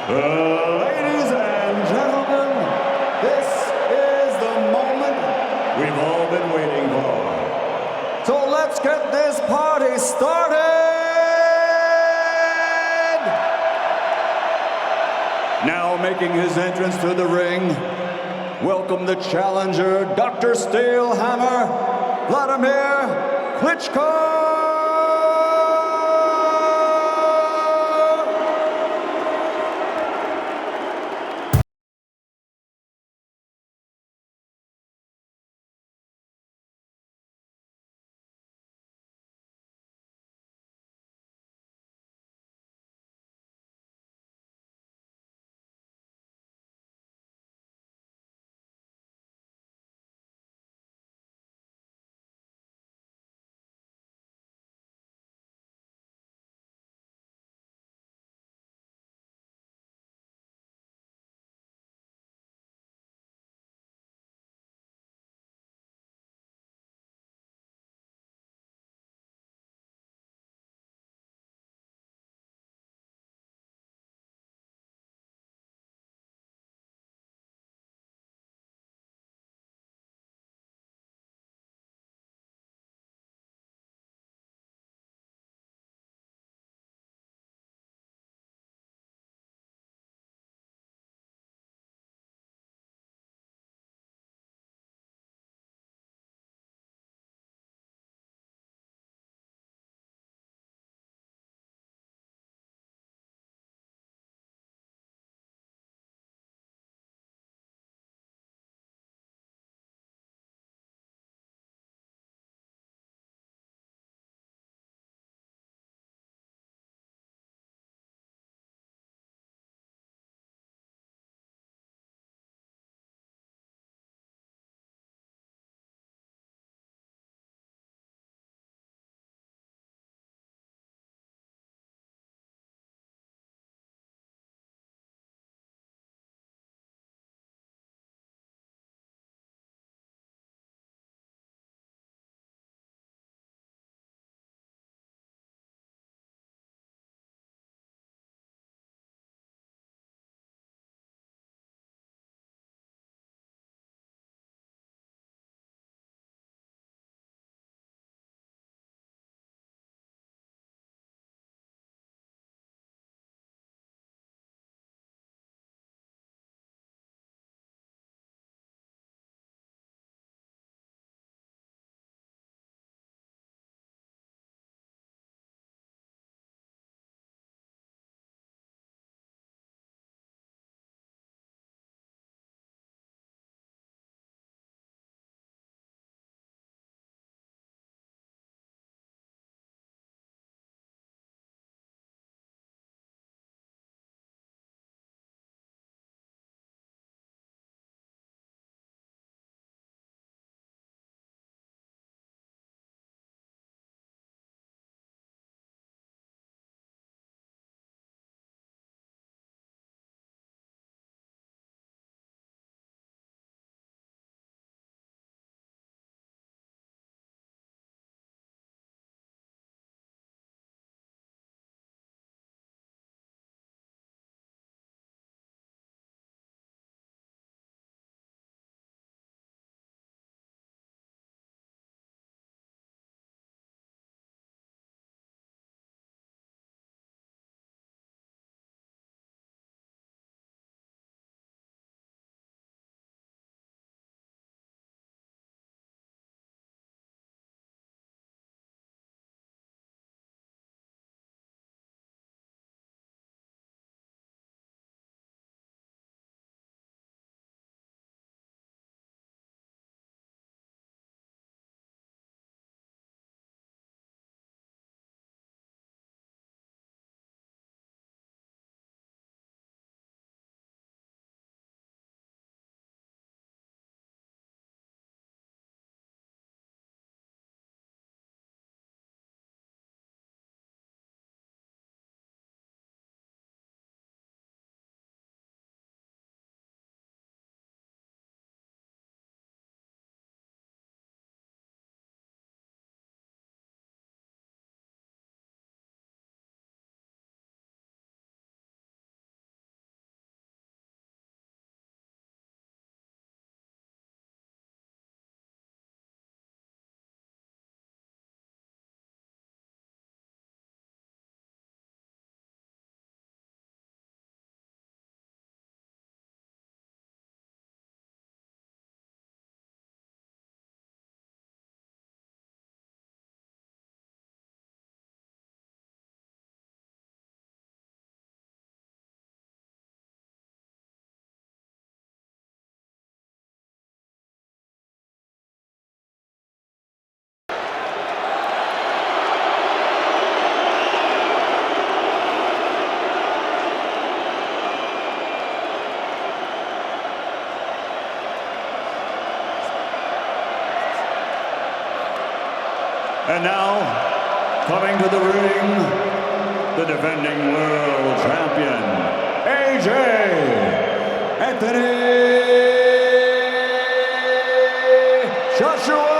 Ladies and gentlemen, this is the moment we've all been waiting for. So let's get this party started! Now making his entrance to the ring, welcome the challenger, Dr. Steelhammer, Wladimir Klitschko! And now, coming to the ring, the defending world champion, AJ Anthony Joshua.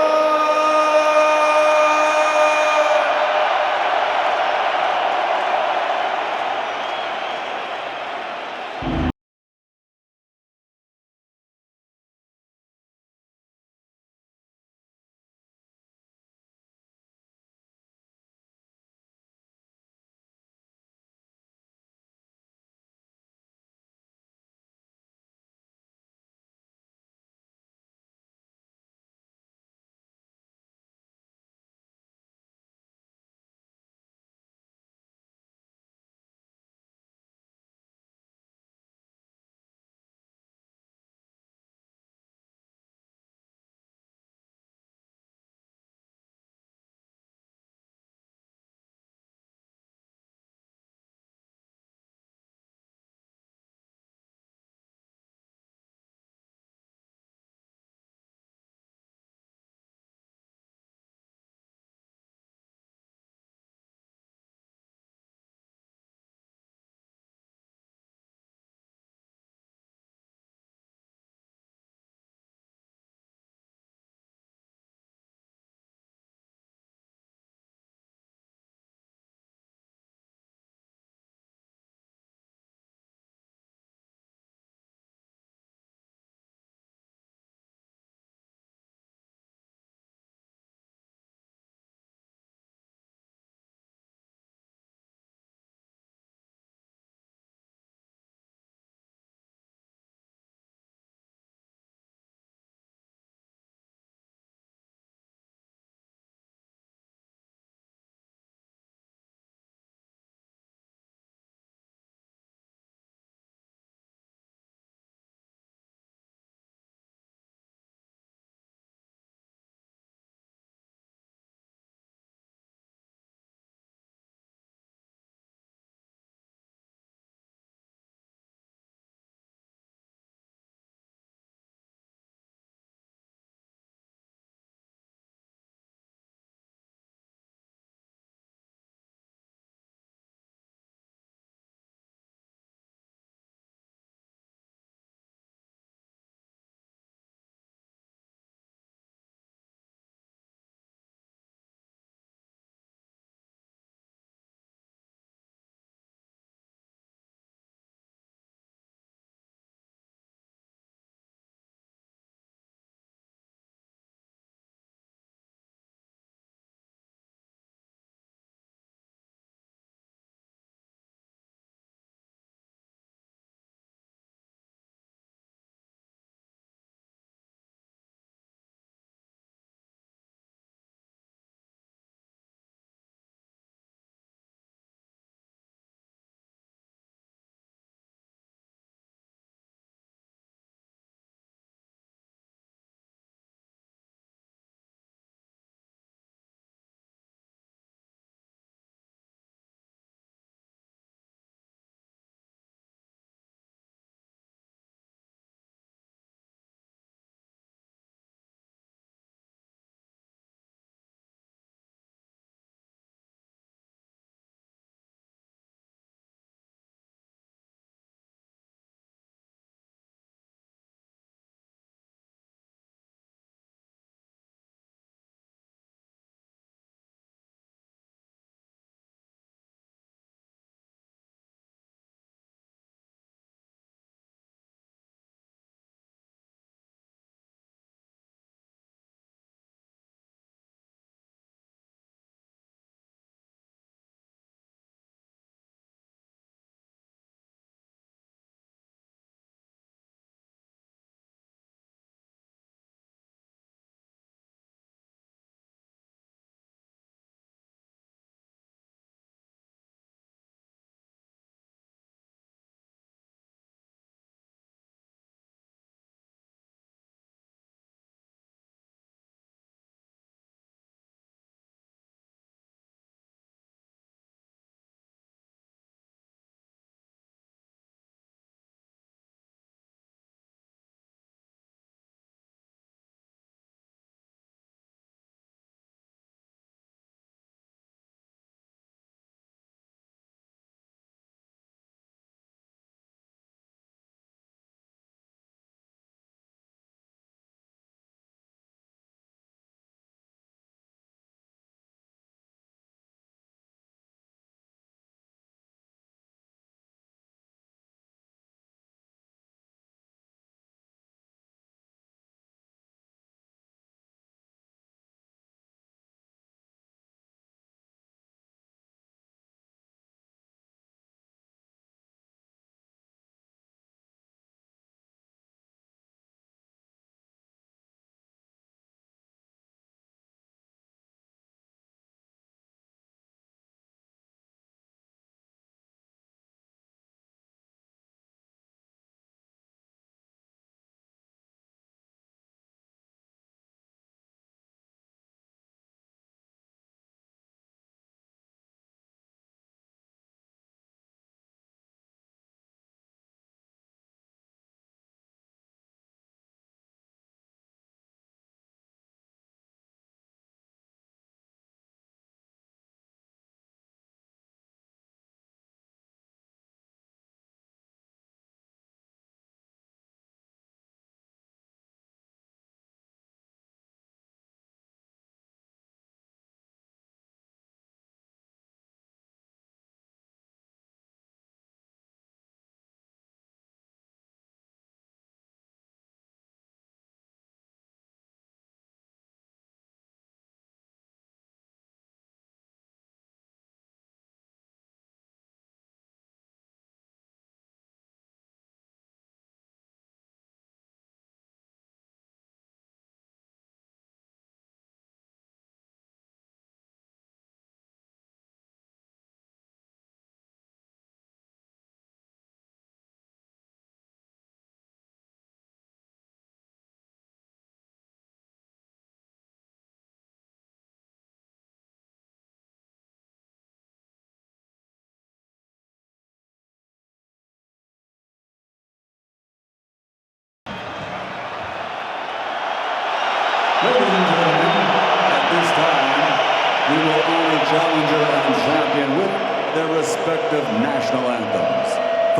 challenger and champion with their respective national anthems.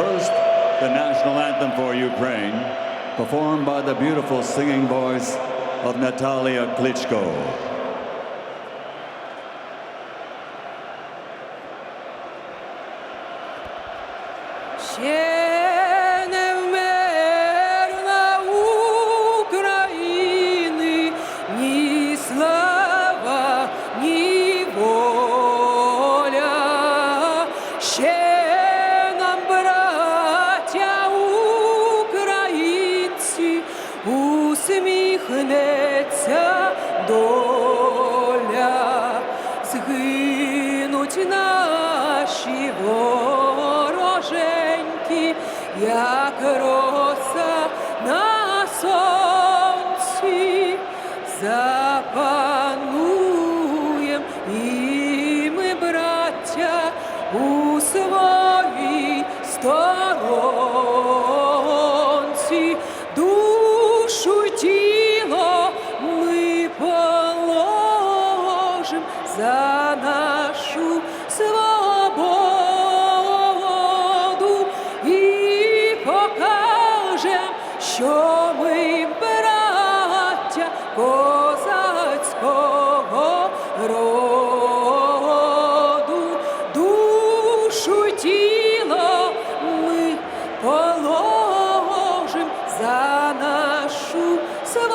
First, the national anthem for Ukraine, performed by the beautiful singing voice of Wladimir Klitschko. Ще не вмерла України ні слава, ні воля. Ще нам, браття українці, усміхнеться доля. Згинуть наші вороженьки, як роса на сонці. Запануєм і ми, браття, у своїй сторонці. Душу й тіло ми положим за нашу свободу і покажем, що ми браття козацького роду. Душу й тіло ми положим за нашу свободу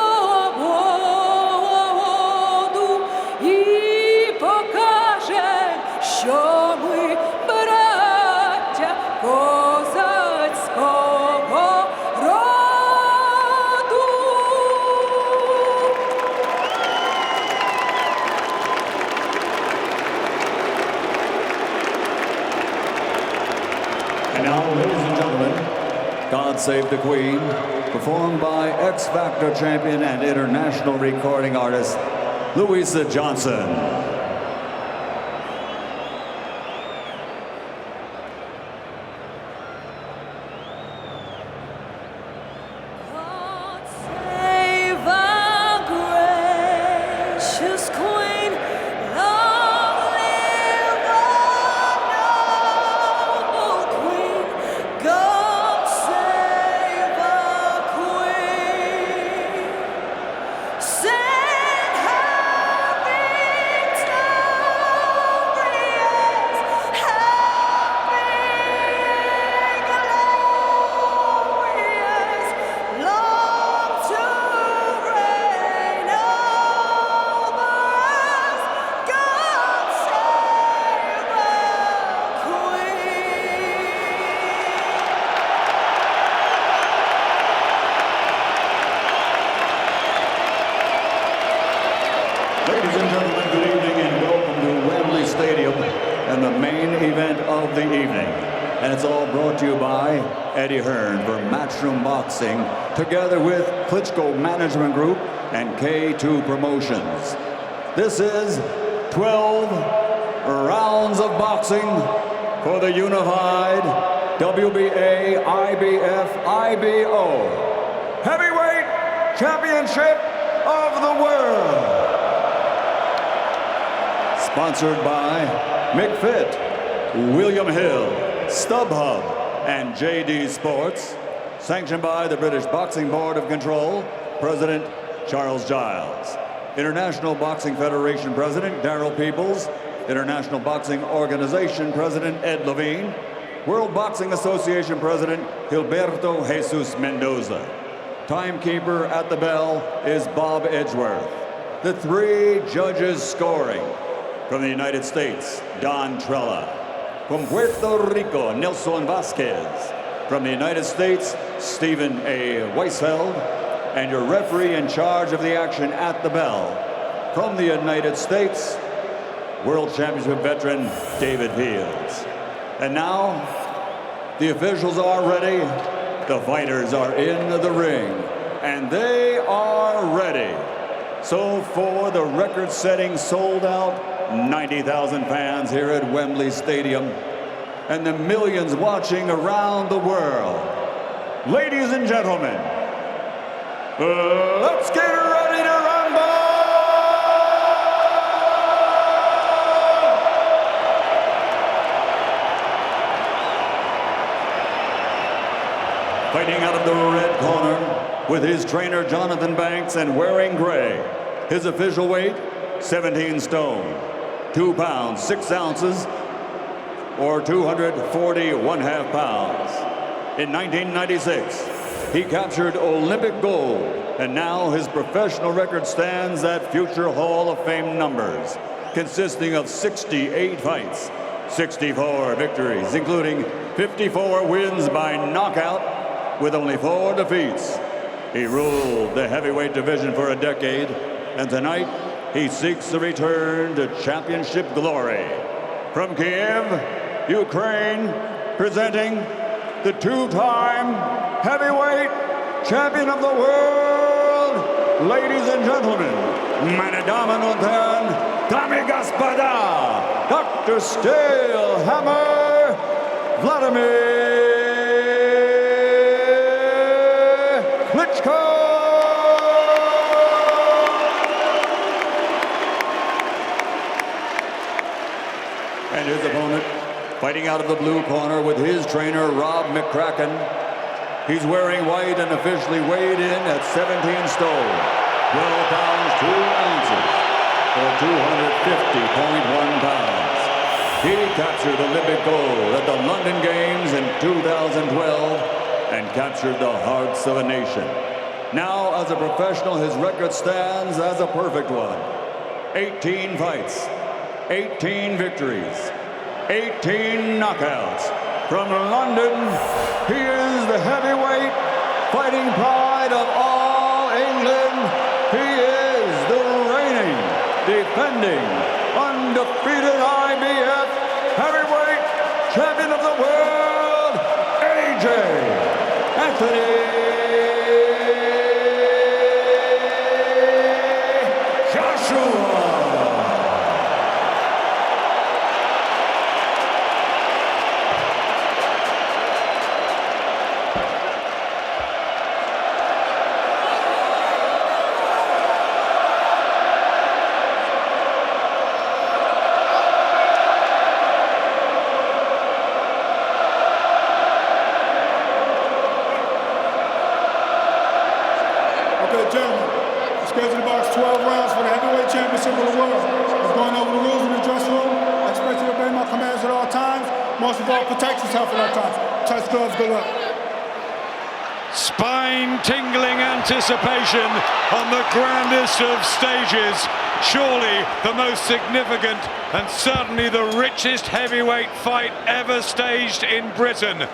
і покажем, що ми браття козацького роду. And now, ladies and gentlemen, God Save the Queen, performed by X Factor champion and international recording artist, Louisa Johnson. God save our gracious Queen, long live our noble Queen. God save our Queen, send her victorious, happy, glorious, long to reign over us. God save our Queen. Ladies and gentlemen, good evening and welcome to Wembley Stadium and the main event of the evening. And it's all brought to you by Eddie Hearn for Matchroom Boxing, together with Klitschko Management Group and K2 Promotions. This is 12 rounds of boxing for the unified WBA IBF IBO Heavyweight Championship of the World. Sponsored by McFit, William Hill, StubHub, and JD Sports. Sanctioned by the British Boxing Board of Control, President Charles Giles. International Boxing Federation President Darryl Peoples. International Boxing Organization President Ed Levine. World Boxing Association President Gilberto Jesus Mendoza. Timekeeper at the bell is Bob Edgeworth. The three judges scoring. From the United States, Don Trella. From Puerto Rico, Nelson Vasquez. From the United States, Stephen A. Weisheld. And your referee in charge of the action at the bell. From the United States, World Championship veteran David Fields. And now, the officials are ready. The fighters are in the ring. And they are ready. So for the record-setting, sold-out 90,000 fans here at Wembley Stadium and the millions watching around the world, ladies and gentlemen, let's get ready to rumble! Fighting out of the red corner with his trainer Jonathan Banks and wearing gray. His official weight, 17 stone, 2 pounds, 6 ounces, or 240.5 pounds. In 1996, he captured Olympic gold, and now his professional record stands at future Hall of Fame numbers, consisting of 68 fights, 64 victories, including 54 wins by knockout with only 4 defeats. He ruled the heavyweight division for a decade, and tonight he seeks a return to championship glory. From Kiev, Ukraine, presenting the 2-time heavyweight champion of the world, ladies and gentlemen, meine Damen und Herren, Dami Gospoda, Dr. Stalehammer, Wladimir Klitschko. And his opponent, fighting out of the blue corner with his trainer, Rob McCracken. He's wearing white and officially weighed in at 17 stone, 12 pounds, 2 ounces, or 250.1 pounds. He captured Olympic gold at the London Games in 2012 and captured the hearts of a nation. Now, as a professional, his record stands as a perfect one. 18 fights, 18 victories, 18 knockouts. From London, he is the heavyweight fighting pride of all England. He is the reigning, defending, undefeated IBF heavyweight champion of the world, AJ Anthony Joshua. Gentlemen, the schedule box 12 rounds for the heavyweight championship of the world. I'm going over the rules in the dressing room. I expect you to obey my commands at all times. Most of all, protect yourself at all times. Touch gloves, good luck. Spine-tingling anticipation on the grandest of stages. Surely the most significant and certainly the richest heavyweight fight ever staged in Britain.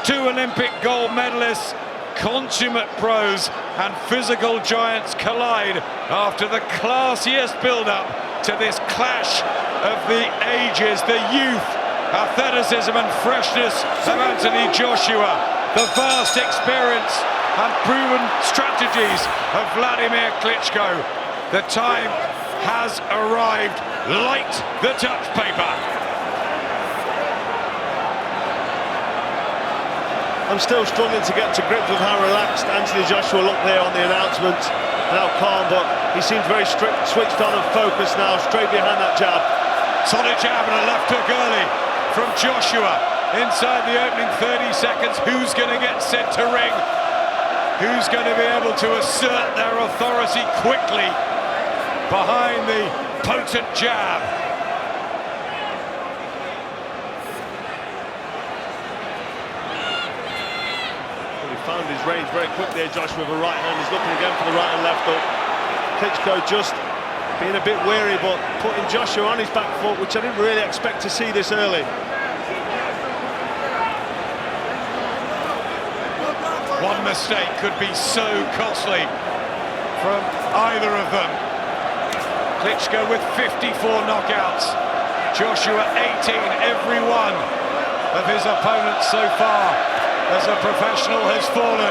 2 Olympic gold medalists, consummate pros and physical giants collide after the classiest build-up to this clash of the ages, the youth, athleticism and freshness of Anthony Joshua, the vast experience and proven strategies of Wladimir Klitschko. The time has arrived. Light the touch paper. I'm still struggling to get to grips with how relaxed Anthony Joshua looked there on the announcement, and how calm, but he seems very switched on and focused now, straight behind that jab. Solid jab and a left hook early from Joshua. Inside the opening 30 seconds, who's going to get sent to ring? Who's going to be able to assert their authority quickly behind the potent jab? Found his range very quickly there, Joshua, with a right hand. He's looking again for the right and left hook. Klitschko just being a bit wary, but putting Joshua on his back foot, which I didn't really expect to see this early. One mistake could be so costly from either of them. Klitschko with 54 knockouts. Joshua 18, every one of his opponents so far as a professional has fallen.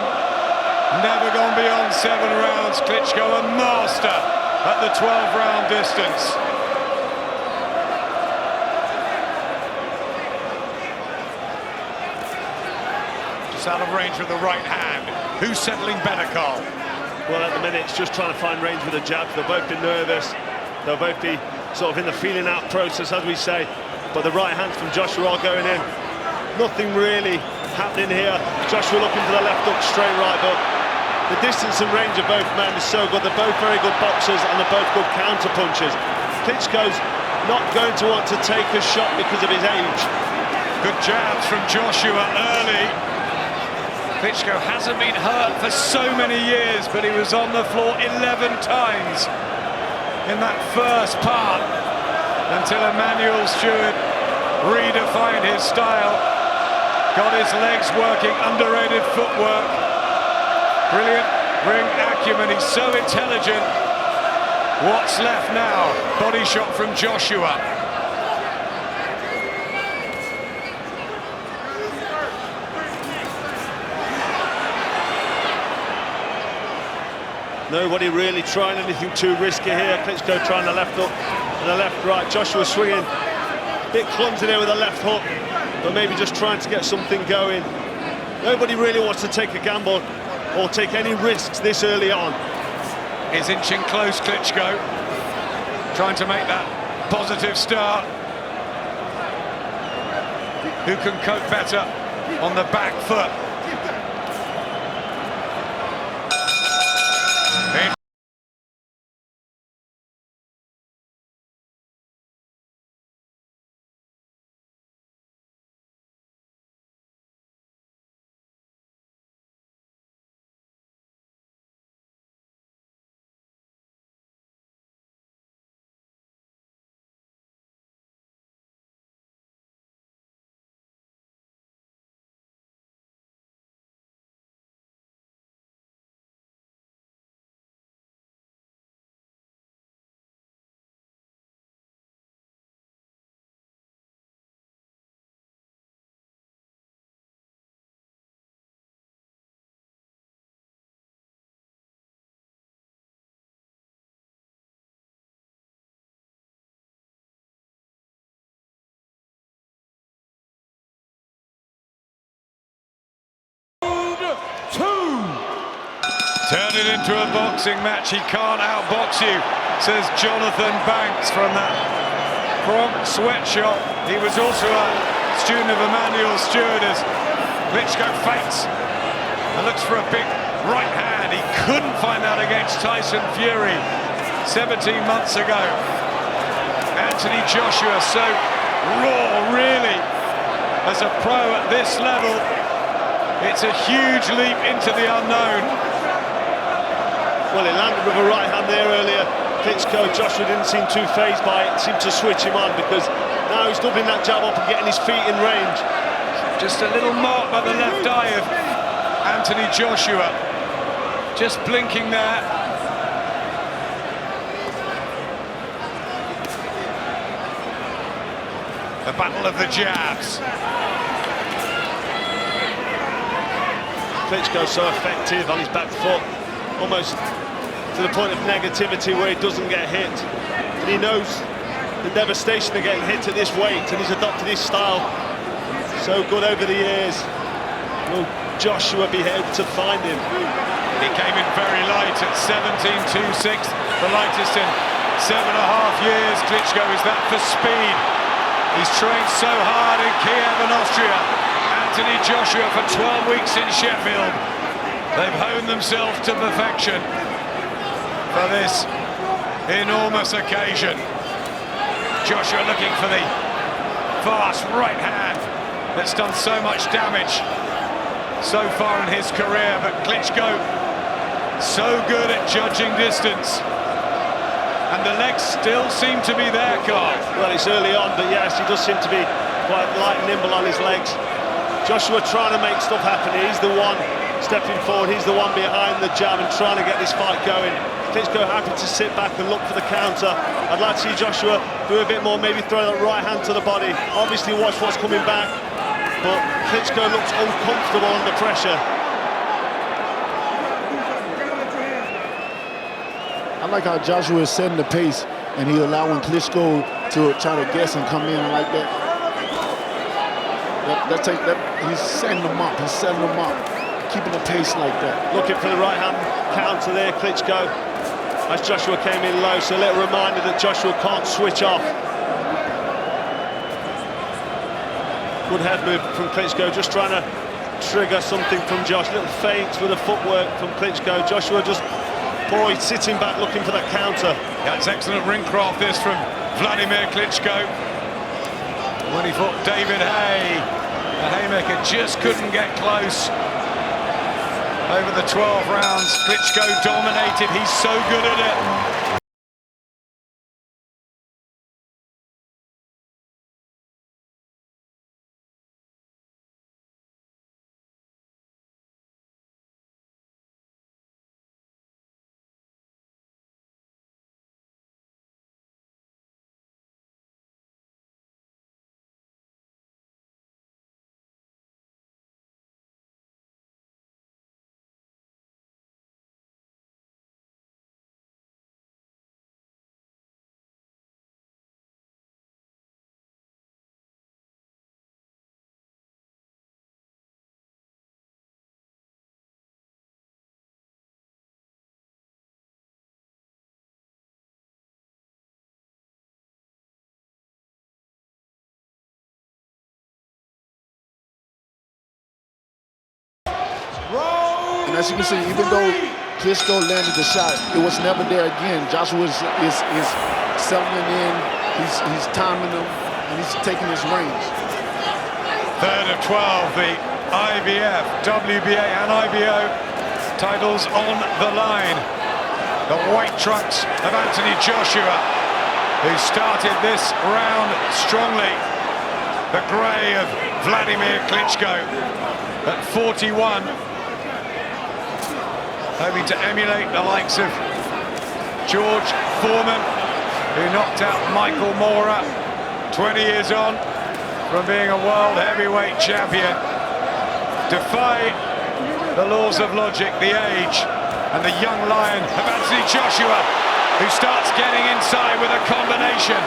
Never gone beyond 7 rounds. Klitschko a master at the 12-round distance. Just out of range with the right hand. Who's settling better, Carl? Well, at the minute, it's just trying to find range with the jabs. They'll both be nervous. They'll both be sort of in the feeling out process, as we say. But the right hands from Joshua are going in. Nothing really happening here. Joshua looking for the left hook, straight right hook. The distance and range of both men is so good. They're both very good boxers and they're both good counter punchers. Klitschko's not going to want to take a shot because of his age. Good jabs from Joshua early. Klitschko hasn't been hurt for so many years, but he was on the floor 11 times in that first part until Emmanuel Stewart redefined his style, got his legs working, underrated footwork, brilliant ring acumen. He's so intelligent. What's left now? Body shot from Joshua. Nobody really trying anything too risky here. Klitschko trying the left hook and the left right. Joshua swinging a bit clumsy there with the left hook, but maybe just trying to get something going. Nobody really wants to take a gamble or take any risks this early on. Is inching close, Klitschko, trying to make that positive start. Who can cope better on the back foot? Turn it into a boxing match. He can't outbox you, says Jonathan Banks from that prompt sweatshop. He was also a student of Emmanuel Stewart as Klitschko feints and looks for a big right hand. He couldn't find that against Tyson Fury 17 months ago. Anthony Joshua so raw, really, as a pro at this level. It's a huge leap into the unknown. Well, he landed with a right hand there earlier. Klitschko, Joshua didn't seem too fazed by it, seemed to switch him on because now he's doubling that jab up and getting his feet in range. Just a little mark by the left eye of Anthony Joshua. Just blinking there. The battle of the jabs. Klitschko so effective on his back foot, almost to the point of negativity where he doesn't get hit. But he knows the devastation of getting hit at this weight, and he's adopted his style so good over the years. Will Joshua be able to find him? He came in very light at 17.26, the lightest in 7.5 years. Klitschko is that for speed. He's trained so hard in Kiev and Austria. Anthony Joshua for 12 weeks in Sheffield. They've honed themselves to perfection for this enormous occasion. Joshua looking for the fast right hand that's done so much damage so far in his career, but Klitschko so good at judging distance. And the legs still seem to be there, Carl. Well, it's early on, but yes, he does seem to be quite light and nimble on his legs. Joshua trying to make stuff happen. He's the one stepping forward, he's the one behind the jab and trying to get this fight going. Klitschko happy to sit back and look for the counter. I'd like to see Joshua do a bit more, maybe throw that right hand to the body. Obviously watch what's coming back, but Klitschko looks uncomfortable under pressure. I like how Joshua is setting the pace and he's allowing Klitschko to try to guess and come in like that. He's setting them up, keeping the pace like that. Looking for the right hand counter there, Klitschko, as Joshua came in low, so a little reminder that Joshua can't switch off. Good head move from Klitschko, just trying to trigger something from Josh. Little feints with the footwork from Klitschko. Joshua just, boy, sitting back looking for that counter. That's excellent ring craft, this from Wladimir Klitschko. When he fought David Haye, the haymaker just couldn't get close. Over the 12 rounds, Klitschko dominated. He's so good at it. And as you can see, even though Klitschko landed the shot, it was never there again. Joshua is settling in, he's timing them, and he's taking his range. Third of 12, the IBF, WBA and IBO titles on the line. The white trunks of Anthony Joshua, who started this round strongly. The grey of Wladimir Klitschko at 41. Hoping to emulate the likes of George Foreman, who knocked out Michael Moorer 20 years on from being a world heavyweight champion. Defy the laws of logic, the age, and the young lion of Anthony Joshua, who starts getting inside with a combination.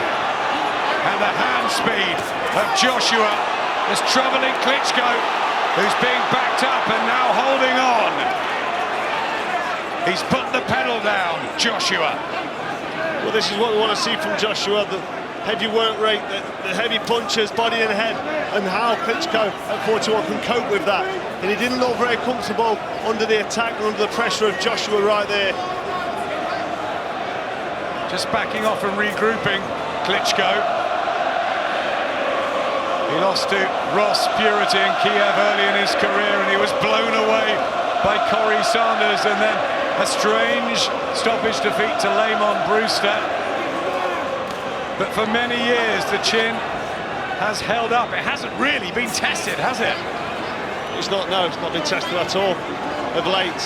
And the hand speed of Joshua is troubling Klitschko, who's being backed up and now holding on. He's put the pedal down, Joshua. Well, this is what we want to see from Joshua, the heavy work rate, the heavy punches, body and head, and how Klitschko at 41 can cope with that. And he didn't look very comfortable under the attack and under the pressure of Joshua right there. Just backing off and regrouping, Klitschko. He lost to Ross Purity in Kiev early in his career, and he was blown away by Corey Sanders, and then a strange stoppage defeat to Lamont Brewster. But for many years, the chin has held up. It hasn't really been tested, has it? It's not been tested at all of late.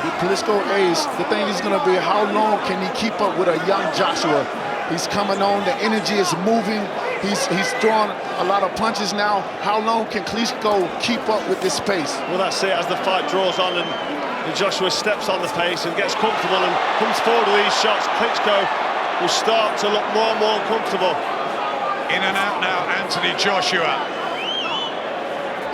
With Klitschko age, the thing is going to be how long can he keep up with a young Joshua? He's coming on, the energy is moving, he's throwing a lot of punches now. How long can Klitschko keep up with this pace? Well, that's it, as the fight draws on and Joshua steps on the pace and gets comfortable and comes forward with these shots, Klitschko will start to look more and more comfortable. In and out now, Anthony Joshua.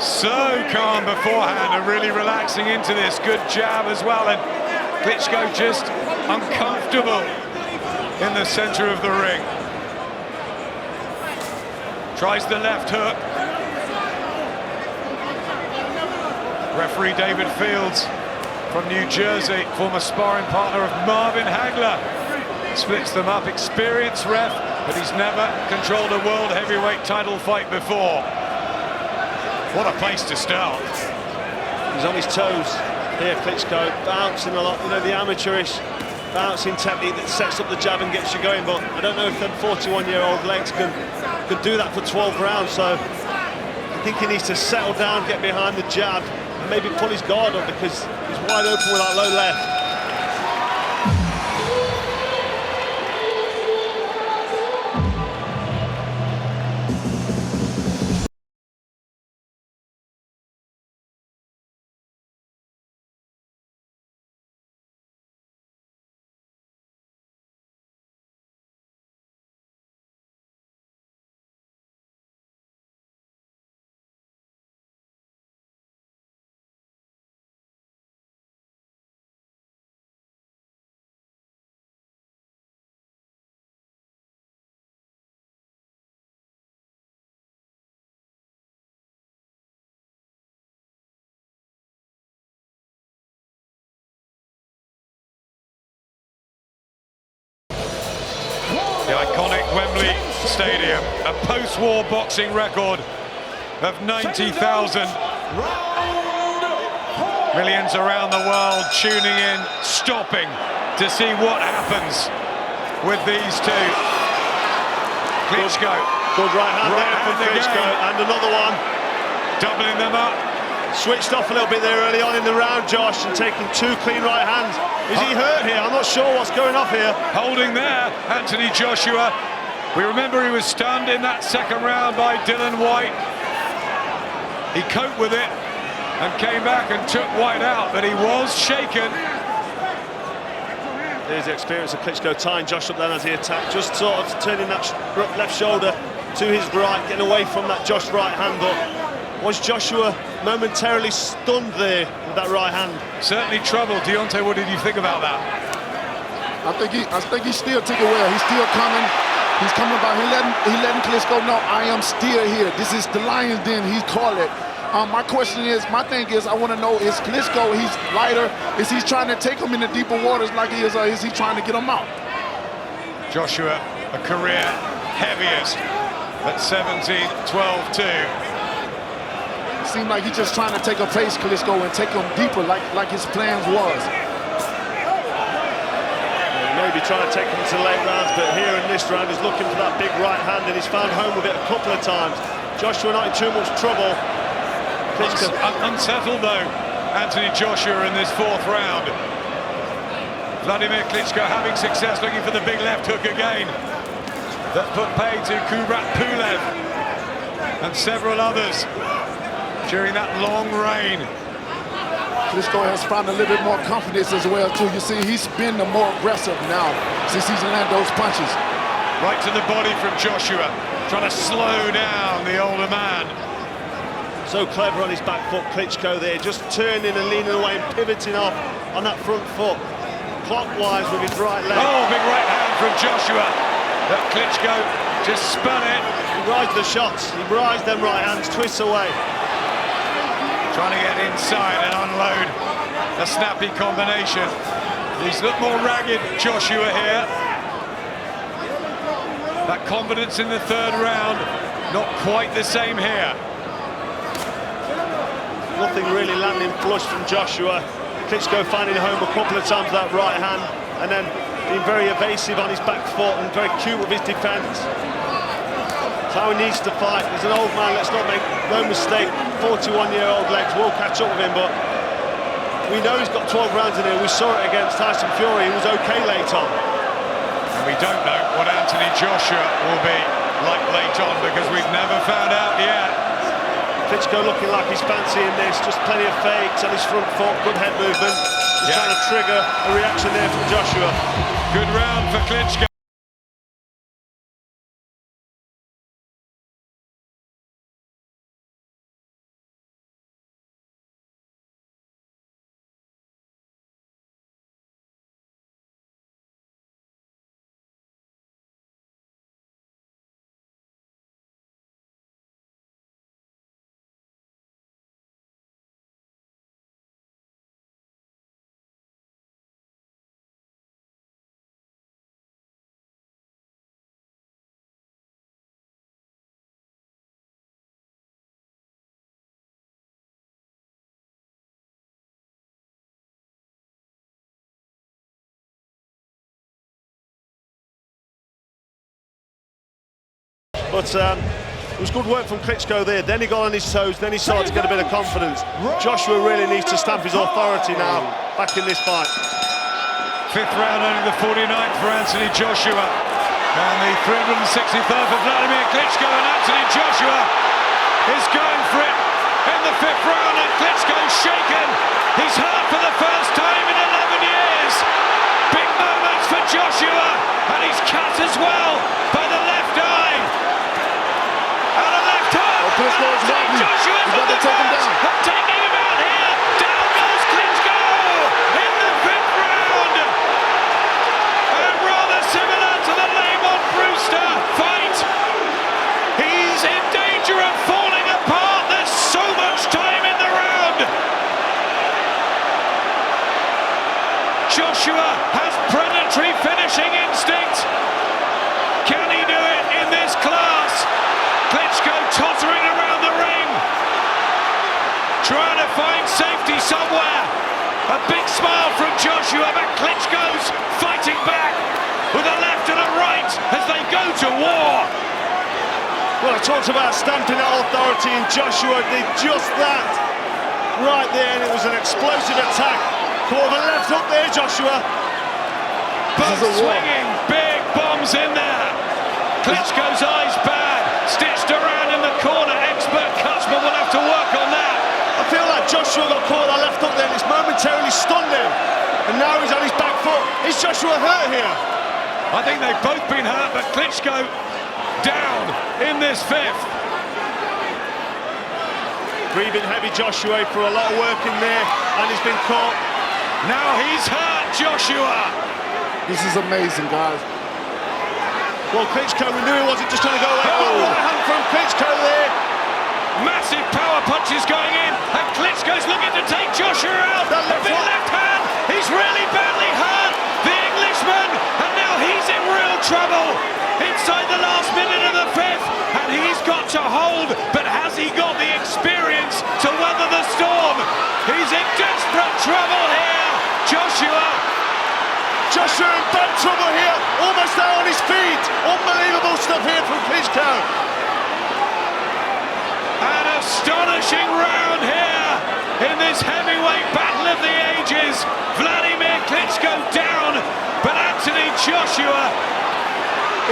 So calm beforehand and really relaxing into this. Good jab as well, and Klitschko just uncomfortable in the center of the ring. Tries the left hook. Referee David Fields from New Jersey, former sparring partner of Marvin Hagler, splits them up. Experienced ref, but he's never controlled a world heavyweight title fight before. What a place to start. He's on his toes here, Klitschko, bouncing a lot, you know, the amateurish bouncing technique that sets up the jab and gets you going, but I don't know if them 41-year-old legs can do that for 12 rounds, so I think he needs to settle down, get behind the jab, and maybe pull his guard up because he's wide open with that low left. Stadium, a post-war boxing record of 90,000. Millions around the world tuning in, stopping to see what happens with these two. Klitschko. Good right hand there from Klitschko, and another one. Doubling them up. Switched off a little bit there early on in the round, Josh, and taking 2 clean right hands. Is he hurt here? I'm not sure what's going off here. Holding there, Anthony Joshua. We remember he was stunned in that second round by Dylan White. He coped with it and came back and took White out, but he was shaken. There's the experience of Klitschko tying Josh up then as he attacked, just sort of turning that left shoulder to his right, getting away from that Josh right hand. But was Joshua momentarily stunned there with that right hand? Certainly troubled. Deontay, what did you think about that? I think he still took it well. He's still coming. He's coming by. He letting Klitschko know, I am still here. This is the lion's den. He called it. My thing is, I want to know, is Klitschko, he's lighter, is he trying to take him into deeper waters like he is, or is he trying to get him out? Joshua, a career heaviest at 17-12-2. Seemed like he's just trying to take a pace, Klitschko, and take him deeper like his plans was. Maybe trying to take him to late rounds, but here in this round he's looking for that big right hand, and he's found home with it a couple of times. Joshua not in too much trouble. Unsettled though, Anthony Joshua in this 4th round. Wladimir Klitschko having success, looking for the big left hook again. That put pay to Kubrat Pulev and several others during that long reign. Klitschko has found a little bit more confidence as well too. You see, he's been the more aggressive now since he's landed those punches. Right to the body from Joshua, trying to slow down the older man. So clever on his back foot, Klitschko there, just turning and leaning away and pivoting off on that front foot, clockwise with his right leg. Oh, big right hand from Joshua. That Klitschko just spun it. He rides the shots, he rides them right hands, twists away. Trying to get inside and unload a snappy combination. He's looked more ragged, Joshua here. That confidence in the 3rd round, not quite the same here. Nothing really landing flush from Joshua. Klitschko finding home a couple of times with that right hand, and then being very evasive on his back foot and very cute with his defence. That's how he needs to fight. He's an old man, let's not make no mistake. 41-year-old legs will catch up with him, but we know he's got 12 rounds in here. We saw it against Tyson Fury. He was okay late on. And we don't know what Anthony Joshua will be like late on, because we've never found out yet. Klitschko looking like he's fancying this, just plenty of fakes on his front foot, good head movement, just trying to trigger a reaction there from Joshua. Good round for Klitschko. But it was good work from Klitschko there. Then he got on his toes, then he started to get a bit of confidence. Joshua really needs to stamp his authority now back in this fight. 5th round, only the 49th for Anthony Joshua. And the 363rd for Wladimir Klitschko, and Anthony Joshua is going for it in the 5th round, and Klitschko's shaken. He's hurt for the first time in 11 years. Big moments for Joshua, and he's cut as well by the left eye. And a left hook. Klitschko is lovely. Joshua He's for about the to take him down. first, taking him out here. Down goes Klitschko in the 5th round. And rather similar to the Lamont Brewster fight, he's in danger of falling apart. There's so much time in the round. Joshua has predatory finishing instinct. Can he do it in this somewhere. A big smile from Joshua, but Klitschko's fighting back with a left and a right as they go to war. Well, I talked about stamping out authority, and Joshua did just that right there, and it was an explosive attack. Caught the left hook there, Joshua. Both swinging, big bombs in there. Klitschko's eyes bad, stitched around in the corner. Expert cutsman will have to work on that. I feel like Joshua got caught that left hook there, and it's momentarily stunned him. And now he's on his back foot. Is Joshua hurt here? I think they've both been hurt, but Klitschko down in this fifth. Breathing heavy Joshua for a lot of work in there, and he's been caught. Now he's hurt, Joshua. This is amazing, guys. Well, Klitschko, we knew he wasn't just going to go away. Oh, right hand from Klitschko there. Massive power punches going in, and Klitschko's looking to take Joshua out. That A big left hand. He's really badly hurt. The Englishman, and now he's in real trouble. Inside the last minute of the fifth, and he's got to hold, but has he got the experience to weather the storm? He's in desperate trouble here, Joshua in bad trouble here, almost out on his feet. Unbelievable stuff here from Klitschko. An astonishing round here in this heavyweight battle of the ages. Wladimir Klitschko down, but Anthony Joshua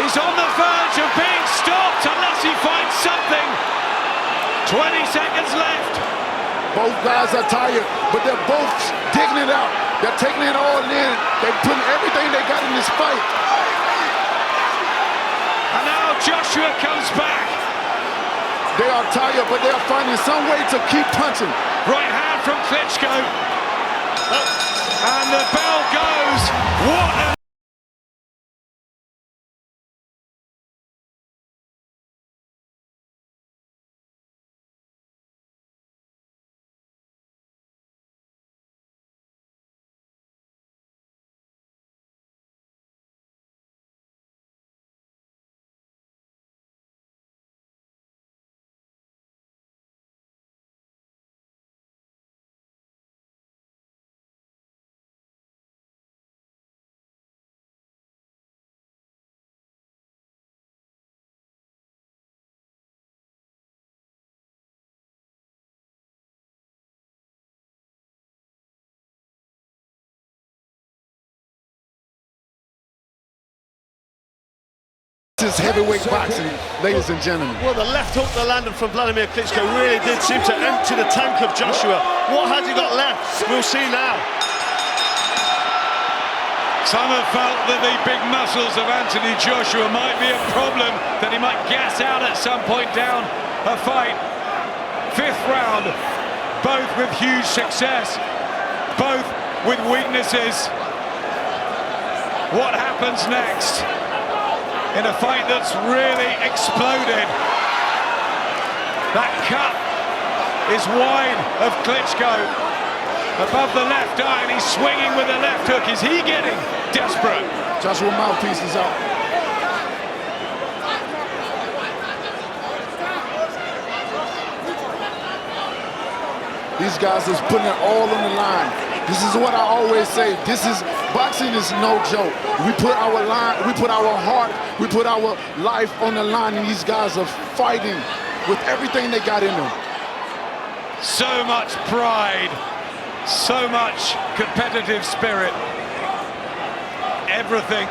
is on the verge of being stopped unless he finds something. 20 seconds left. Both guys are tired, but they're both digging it out. They're taking it all in. They're putting everything they got in this fight. And now Joshua comes back. They are tired, but they are finding some way to keep punching. Right hand from Klitschko. And the bell goes. What a This is heavyweight boxing, ladies and gentlemen. Well, the left hook that landed from Wladimir Klitschko really did seem to empty the tank of Joshua. What has he got left? We'll see now. Some have felt that the big muscles of Anthony Joshua might be a problem, that he might gas out at some point down a fight. Fifth round, both with huge success, both with weaknesses. What happens next in a fight that's really exploded? That cut is wide of Klitschko above the left eye, and he's swinging with the left hook. Is he getting desperate? Joshua mouthpiece is out. These guys is putting it all on the line. This is what I always say. Boxing is no joke. We put our line, we put our heart, we put our life on the line, and these guys are fighting with everything they got in them. So much pride, so much competitive spirit. Everything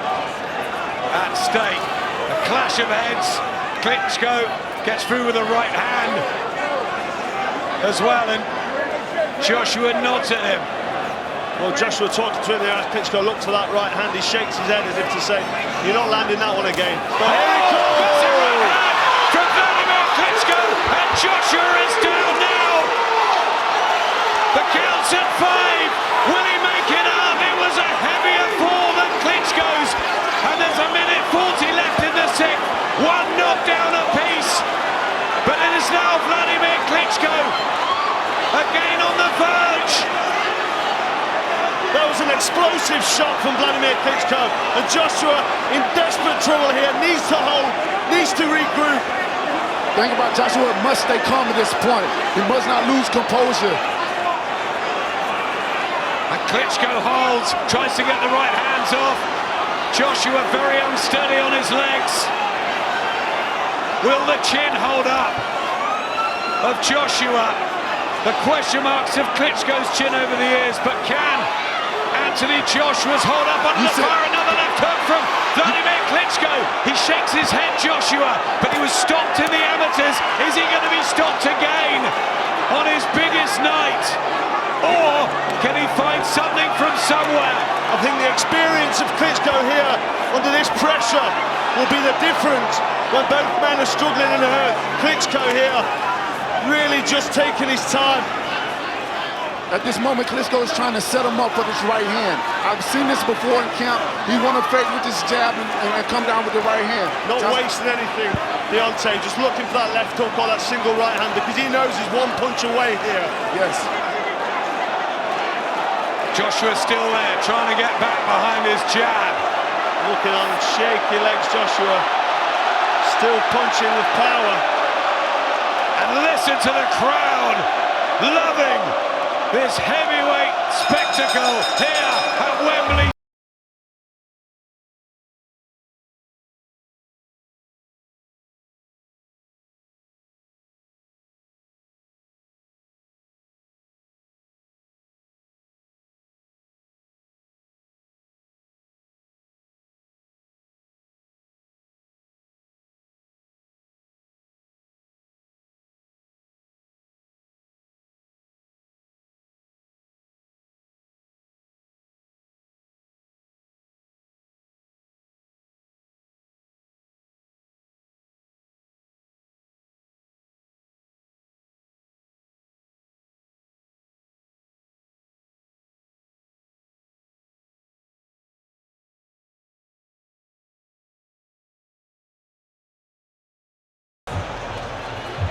at stake. A clash of heads. Klitschko gets through with a right hand as well, and Joshua nods at him. Well, Joshua talking to him there as Klitschko looked to that right hand. He shakes his head as if to say, you're not landing that one again. But here he comes! Right hand from Wladimir Klitschko, and Joshua is down now. The count's at 5. Will he make it up? It was a heavier fall than Klitschko's, and there's a minute 40 left in the sixth. One knockdown apiece, but it is now Wladimir Klitschko again on the verge. That was an explosive shot from Wladimir Klitschko, and Joshua in desperate trouble here, needs to hold, needs to regroup. Think about Joshua must stay calm at this point. He must not lose composure. Klitschko holds, tries to get the right hands off. Joshua very unsteady on his legs. Will the chin hold up of Joshua? The question marks of Klitschko's chin over the years, but can Anthony Joshua's hold up under the fire? Another left hook from Wladimir Klitschko. He shakes his head, Joshua, but he was stopped in the amateurs. Is he going to be stopped again on his biggest night? Or can he find something from somewhere? I think the experience of Klitschko here under this pressure will be the difference when both men are struggling and hurt. Klitschko here really just taking his time. At this moment, Klitschko is trying to set him up with his right hand. I've seen this before in camp. He want to fake with his jab and come down with the right hand. Not wasting anything, Deontay, just looking for that left hook or that single right hand because he knows he's one punch away here. Yes. Joshua still there, trying to get back behind his jab. Looking on shaky legs, Joshua. Still punching with power. And listen to the crowd loving this heavyweight spectacle here at Wembley.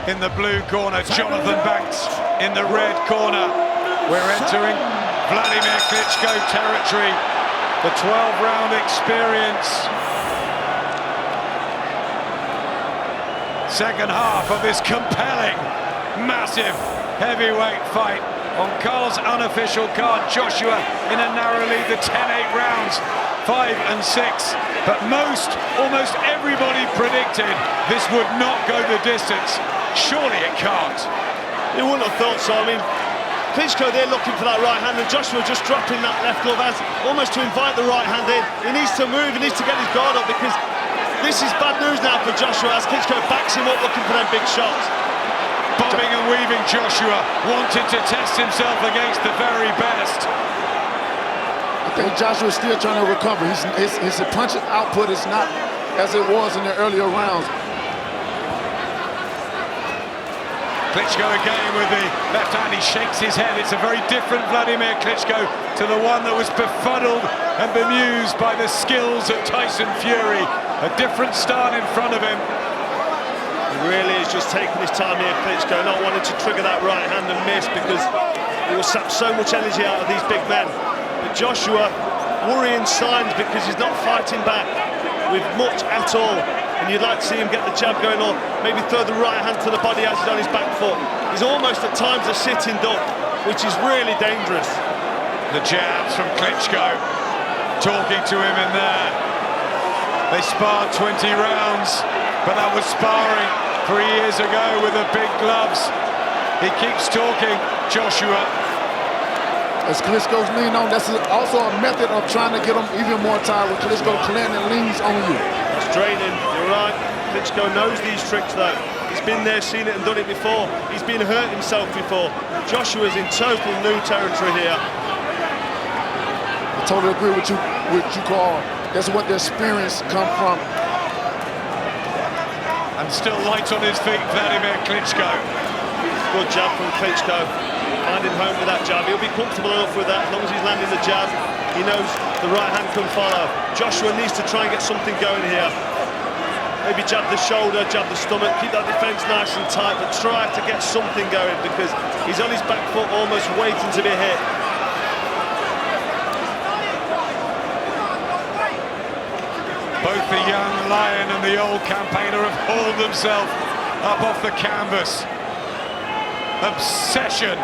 In the blue corner, Jonathan Banks in the red corner. We're entering Wladimir Klitschko territory, the 12-round experience. Second half of this compelling, massive heavyweight fight. On Carl's unofficial card, Joshua in a narrow lead, the 10-8 rounds, 5 and 6. But almost everybody predicted this would not go the distance. Surely it can't. You wouldn't have thought so. I mean, Klitschko there looking for that right hand, and Joshua just dropping that left glove as almost to invite the right hand in. He needs to move, he needs to get his guard up because this is bad news now for Joshua as Klitschko backs him up looking for them big shots. Bobbing and weaving, Joshua wanted to test himself against the very best. I think Joshua's still trying to recover. His punch output is not as it was in the earlier rounds. Klitschko again with the left hand, he shakes his head. It's a very different Wladimir Klitschko to the one that was befuddled and bemused by the skills of Tyson Fury. A different start in front of him. He really is just taking his time here, Klitschko, not wanting to trigger that right hand and miss because he will sap so much energy out of these big men. But Joshua worrying signs because he's not fighting back with much at all. And you'd like to see him get the jab going on, maybe throw the right hand to the body as he's on his back foot. He's almost at times a sitting duck, which is really dangerous. The jabs from Klitschko, talking to him in there. They sparred 20 rounds, but that was sparring 3 years ago with the big gloves. He keeps talking, Joshua. As Klitschko's leaning on, that's also a method of trying to get him even more tired with Klitschko clearing and leans on you. It's draining, you're right. Klitschko knows these tricks though. He's been there, seen it and done it before. He's been hurt himself before. Joshua's in total new territory here. I totally agree with you, Carl. That's what the experience come from. And still light on his feet, Wladimir Klitschko. Good jab from Klitschko. Finding home with that jab. He'll be comfortable enough with that as long as he's landing the jab. He knows the right hand can follow. Joshua needs to try and get something going here. Maybe jab the shoulder, jab the stomach, keep that defense nice and tight, but try to get something going because he's on his back foot almost waiting to be hit. Both the young lion and the old campaigner have hauled themselves up off the canvas. Obsession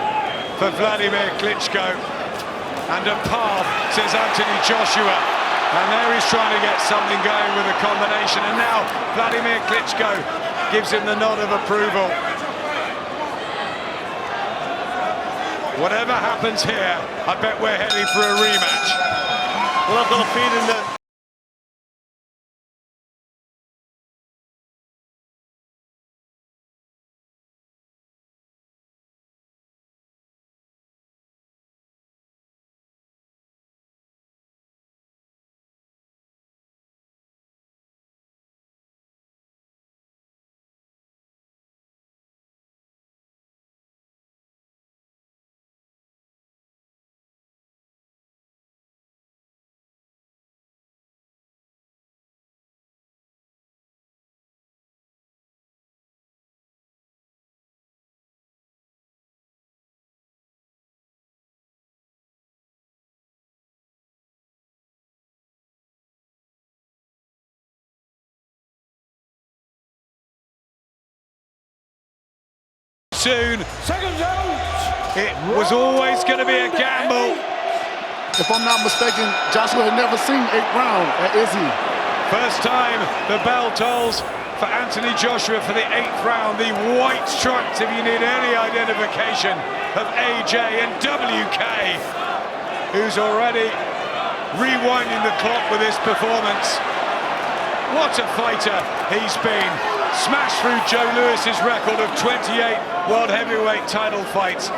for Wladimir Klitschko. and a path, says Anthony Joshua. And there he's trying to get something going with a combination. And now Wladimir Klitschko gives him the nod of approval. Whatever happens here, I bet we're heading for a rematch. Well, I've got a feeling that soon. It was always going to be a gamble. If I'm not mistaken, Joshua had never seen 8 rounds at Izzy. First time the bell tolls for Anthony Joshua for the 8th round. The white stripes, if you need any identification of AJ, and WK, who's already rewinding the clock with his performance. What a fighter he's been. Smashed through Joe Lewis's record of 28 world heavyweight title fights.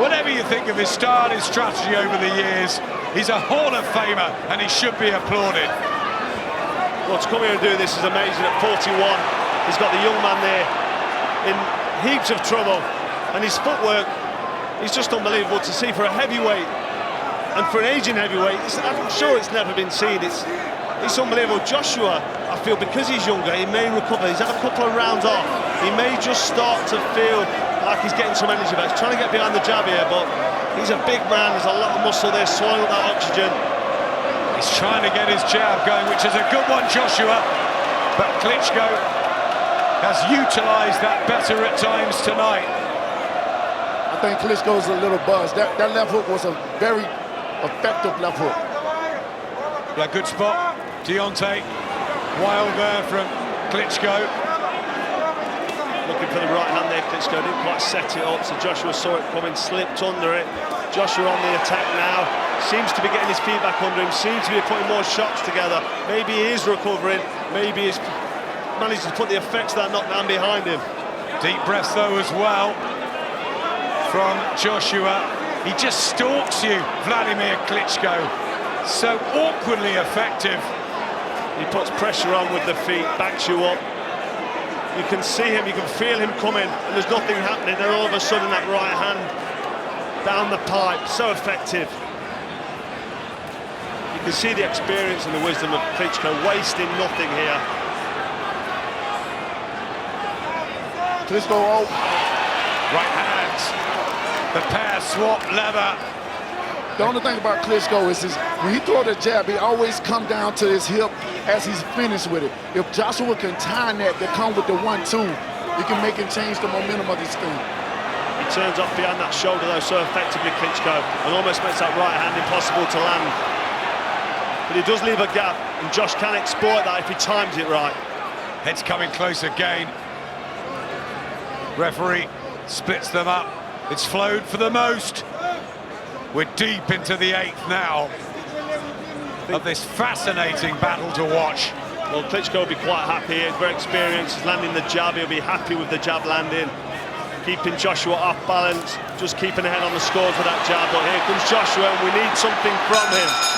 Whatever you think of his style, his strategy over the years, he's a Hall of Famer and he should be applauded. well, to come here and do this is amazing. At 41, he's got the young man there in heaps of trouble, and his footwork is just unbelievable to see for a heavyweight, and for an aging heavyweight. I'm sure it's never been seen. It's unbelievable. Joshua, I feel, because he's younger, he may recover. He's had a couple of rounds off. He may just start to feel like he's getting some energy back. He's trying to get behind the jab here, but he's a big man. There's a lot of muscle there, swallowing up that oxygen. He's trying to get his jab going, which is a good one, Joshua. But Klitschko has utilised that better at times tonight. I think Klitschko's a little buzzed. That left hook was a very effective left hook. Yeah, good spot. Deontay, wild there from Klitschko. Looking for the right hand there, Klitschko didn't quite set it up, so Joshua saw it coming, slipped under it. Joshua on the attack now, seems to be getting his feet back under him, seems to be putting more shots together. Maybe he is recovering, maybe he's managed to put the effects of that knockdown behind him. Deep breaths though as well from Joshua. He just stalks you, Wladimir Klitschko. So awkwardly effective. He puts pressure on with the feet, backs you up. You can see him, you can feel him coming, and there's nothing happening. Then all of a sudden that right hand down the pipe, so effective. You can see the experience and the wisdom of Klitschko, wasting nothing here. Klitschko, oh. Right hands. The pair swap leather. The only thing about Klitschko is when he throw the jab, he always come down to his hip as he's finished with it. If Joshua can time that to come with the 1-2, he can make him change the momentum of this thing. He turns off behind that shoulder though so effectively, Klitschko, and almost makes that right hand impossible to land. But he does leave a gap, and Josh can exploit that if he times it right. Head's coming close again. Referee splits them up. It's flowed for the most. We're deep into the 8th now of this fascinating battle to watch. Well, Klitschko will be quite happy. He's very experienced. He's landing the jab. He'll be happy with the jab landing. Keeping Joshua off balance. Just keeping ahead on the scores with that jab. But here comes Joshua, and we need something from him.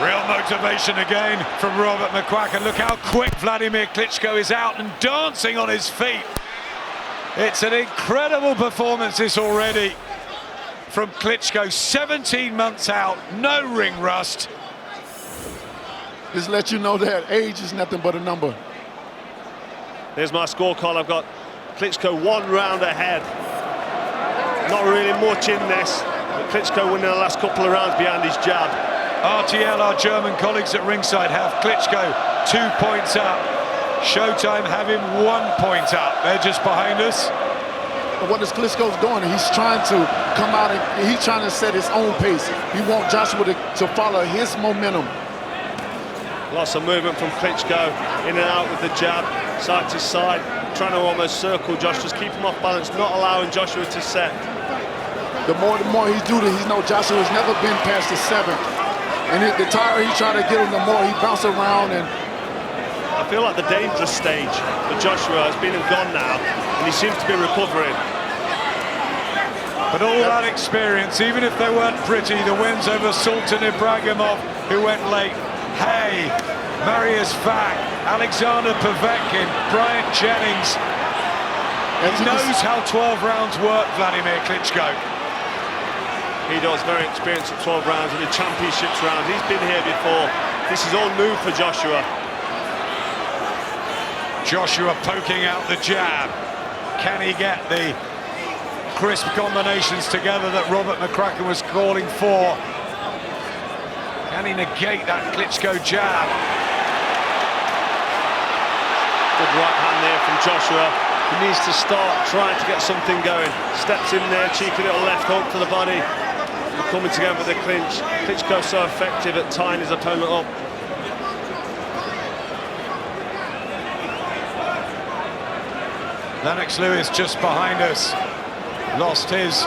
Real motivation again from Robert McQuacken. Look how quick Wladimir Klitschko is out and dancing on his feet. It's an incredible performance this already from Klitschko. 17 months out, no ring rust. Just let you know that age is nothing but a number. There's my scorecard. I've got Klitschko 1 round ahead. Not really much in this, but Klitschko winning the last couple of rounds behind his jab. RTL, our German colleagues at ringside, have Klitschko 2 points up. Showtime have him 1 point up. They're just behind us. But what is Klitschko's doing? He's trying to come out and he's trying to set his own pace. He wants Joshua to follow his momentum. Lots of movement from Klitschko, in and out with the jab, side to side, trying to almost circle Joshua, just keep him off balance, not allowing Joshua to set. The more he do this, he knows Joshua has never been past the 7th. And the tighter he try to get him, the more he bounce around. And I feel like the dangerous stage for Joshua has been and gone now, and he seems to be recovering. But all that experience, even if they weren't pretty, the wins over Sultan Ibragimov, who went late, Hay, Marius Vac, Alexander Povetkin, Bryant Jennings. He knows how 12 rounds work, Wladimir Klitschko. He does, very experienced at 12 rounds in the championships round. He's been here before. This is all new for Joshua. Joshua poking out the jab. Can he get the crisp combinations together that Robert McQuacken was calling for? Can he negate that Klitschko jab? Good right hand there from Joshua. He needs to start trying to get something going. Steps in there, cheeky little left hook to the body. Coming together with the clinch. Klitschko so effective at tying his opponent up. Lennox Lewis just behind us. Lost his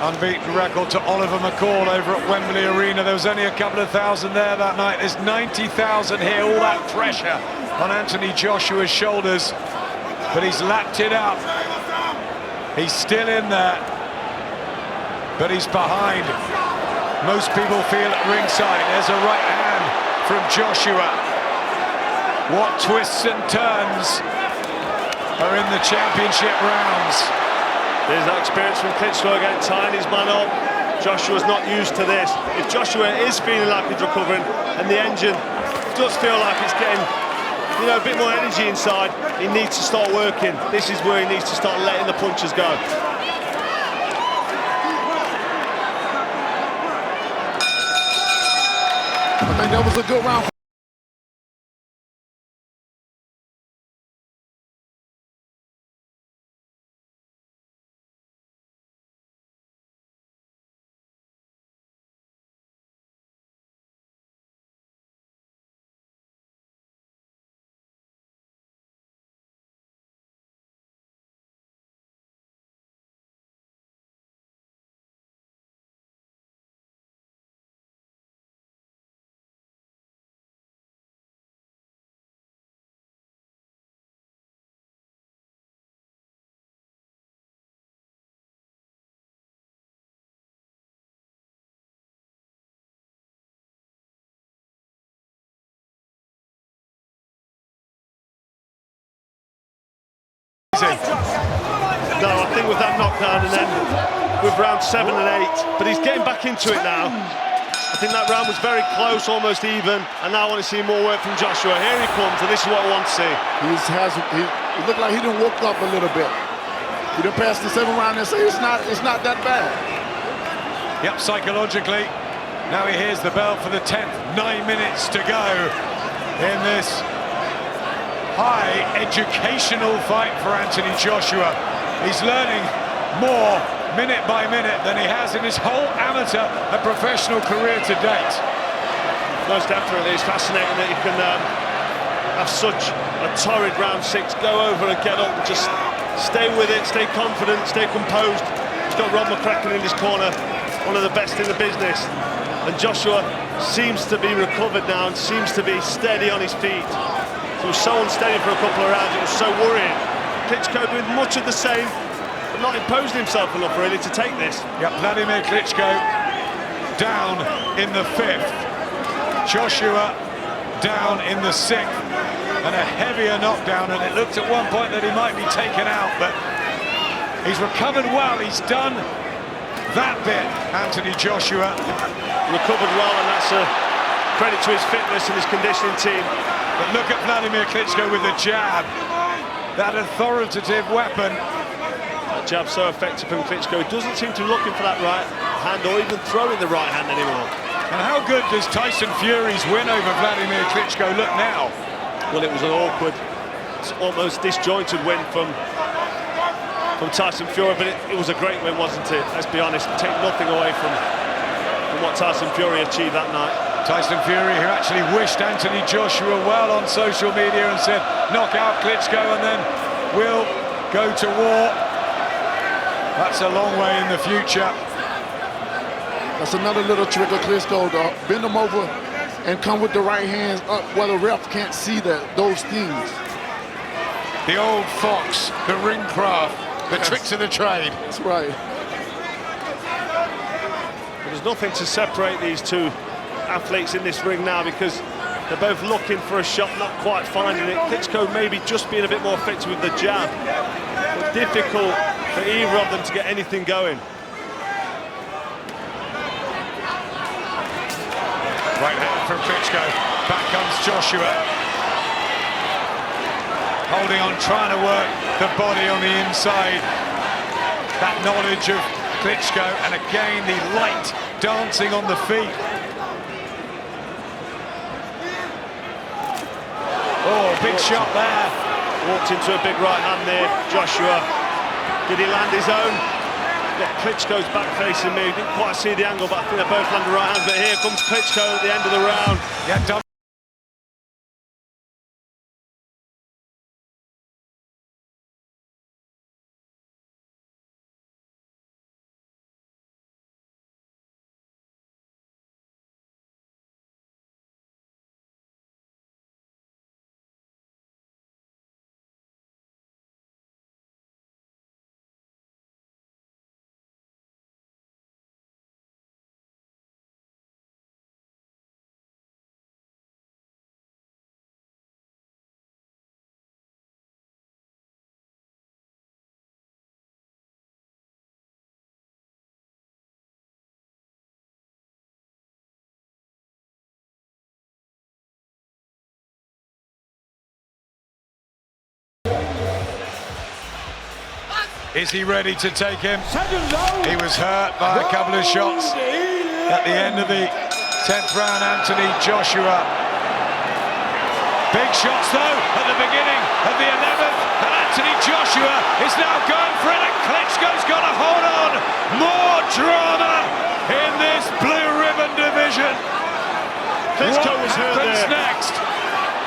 unbeaten record to Oliver McCall over at Wembley Arena. There was only a couple of thousand there that night. There's 90,000 here. All that pressure on Anthony Joshua's shoulders. But he's lapped it up. He's still in there. But he's behind. Most people feel at ringside. There's a right hand from Joshua. What twists and turns are in the championship rounds. There's that experience from Klitschko again, tying his man up. Joshua's not used to this. If Joshua is feeling like he's recovering and the engine does feel like it's getting, you know, a bit more energy inside, he needs to start working. This is where he needs to start letting the punches go. I think that was a good round. No, I think with that knockdown and then with round 7 and 8, but he's getting back into it now. I think that round was very close, almost even, and now I want to see more work from Joshua. Here he comes, and this is what I want to see. He looked like he didn't woke up a little bit. He done passed the 7th round and say it's not that bad. Yep, psychologically. Now he hears the bell for the 10th. 9 minutes to go in this high educational fight for Anthony Joshua. He's learning more minute by minute than he has in his whole amateur and professional career to date. Most definitely, it's fascinating that you can have such a torrid round 6, go over and get up and just stay with it, stay confident, stay composed. He's got Rob McQuacken in his corner, one of the best in the business. And Joshua seems to be recovered now and seems to be steady on his feet. He was so unsteady for a couple of rounds, it was so worrying. Klitschko doing much of the same, but not imposing himself enough really to take this. Yep, Wladimir Klitschko down in the 5th. Joshua down in the 6th, and a heavier knockdown, and it looked at one point that he might be taken out, but he's recovered well. He's done that bit, Anthony Joshua. Recovered well, and that's a credit to his fitness and his conditioning team. But look at Wladimir Klitschko with the jab, that authoritative weapon. That jab so effective from Klitschko. He doesn't seem to be looking for that right hand or even throwing the right hand anymore. And how good does Tyson Fury's win over Wladimir Klitschko look now? Well, it was an awkward, almost disjointed win from Tyson Fury, but it was a great win, wasn't it? Let's be honest, take nothing away from what Tyson Fury achieved that night. Tyson Fury, who actually wished Anthony Joshua well on social media and said, knock out Klitschko and then we'll go to war. That's a long way in the future. That's another little trick of Klitschko, to bend him over and come with the right hands up where the ref can't see those things. The old fox, the ring craft, the tricks of the trade. That's right. There's nothing to separate these two athletes in this ring now, because they're both looking for a shot, not quite finding it. Klitschko maybe just being a bit more effective with the jab, but difficult for either of them to get anything going. Right hand from Klitschko, back comes Joshua. Holding on, trying to work the body on the inside. That knowledge of Klitschko, and again the light dancing on the feet. Oh, big shot there. Walked into a big right hand there, Joshua. Did he land his own? Got Klitschko's back facing me. Didn't quite see the angle, but I think they both landed right hands. But here comes Klitschko at the end of the round. Yeah, double. Is he ready to take him? He was hurt by a couple of shots at the end of the 10th round, Anthony Joshua. Big shots though at the beginning of the 11th, and Anthony Joshua is now going for it, and Klitschko's got to hold on. More drama in this blue ribbon division. Klitschko What was hurt happens there. next?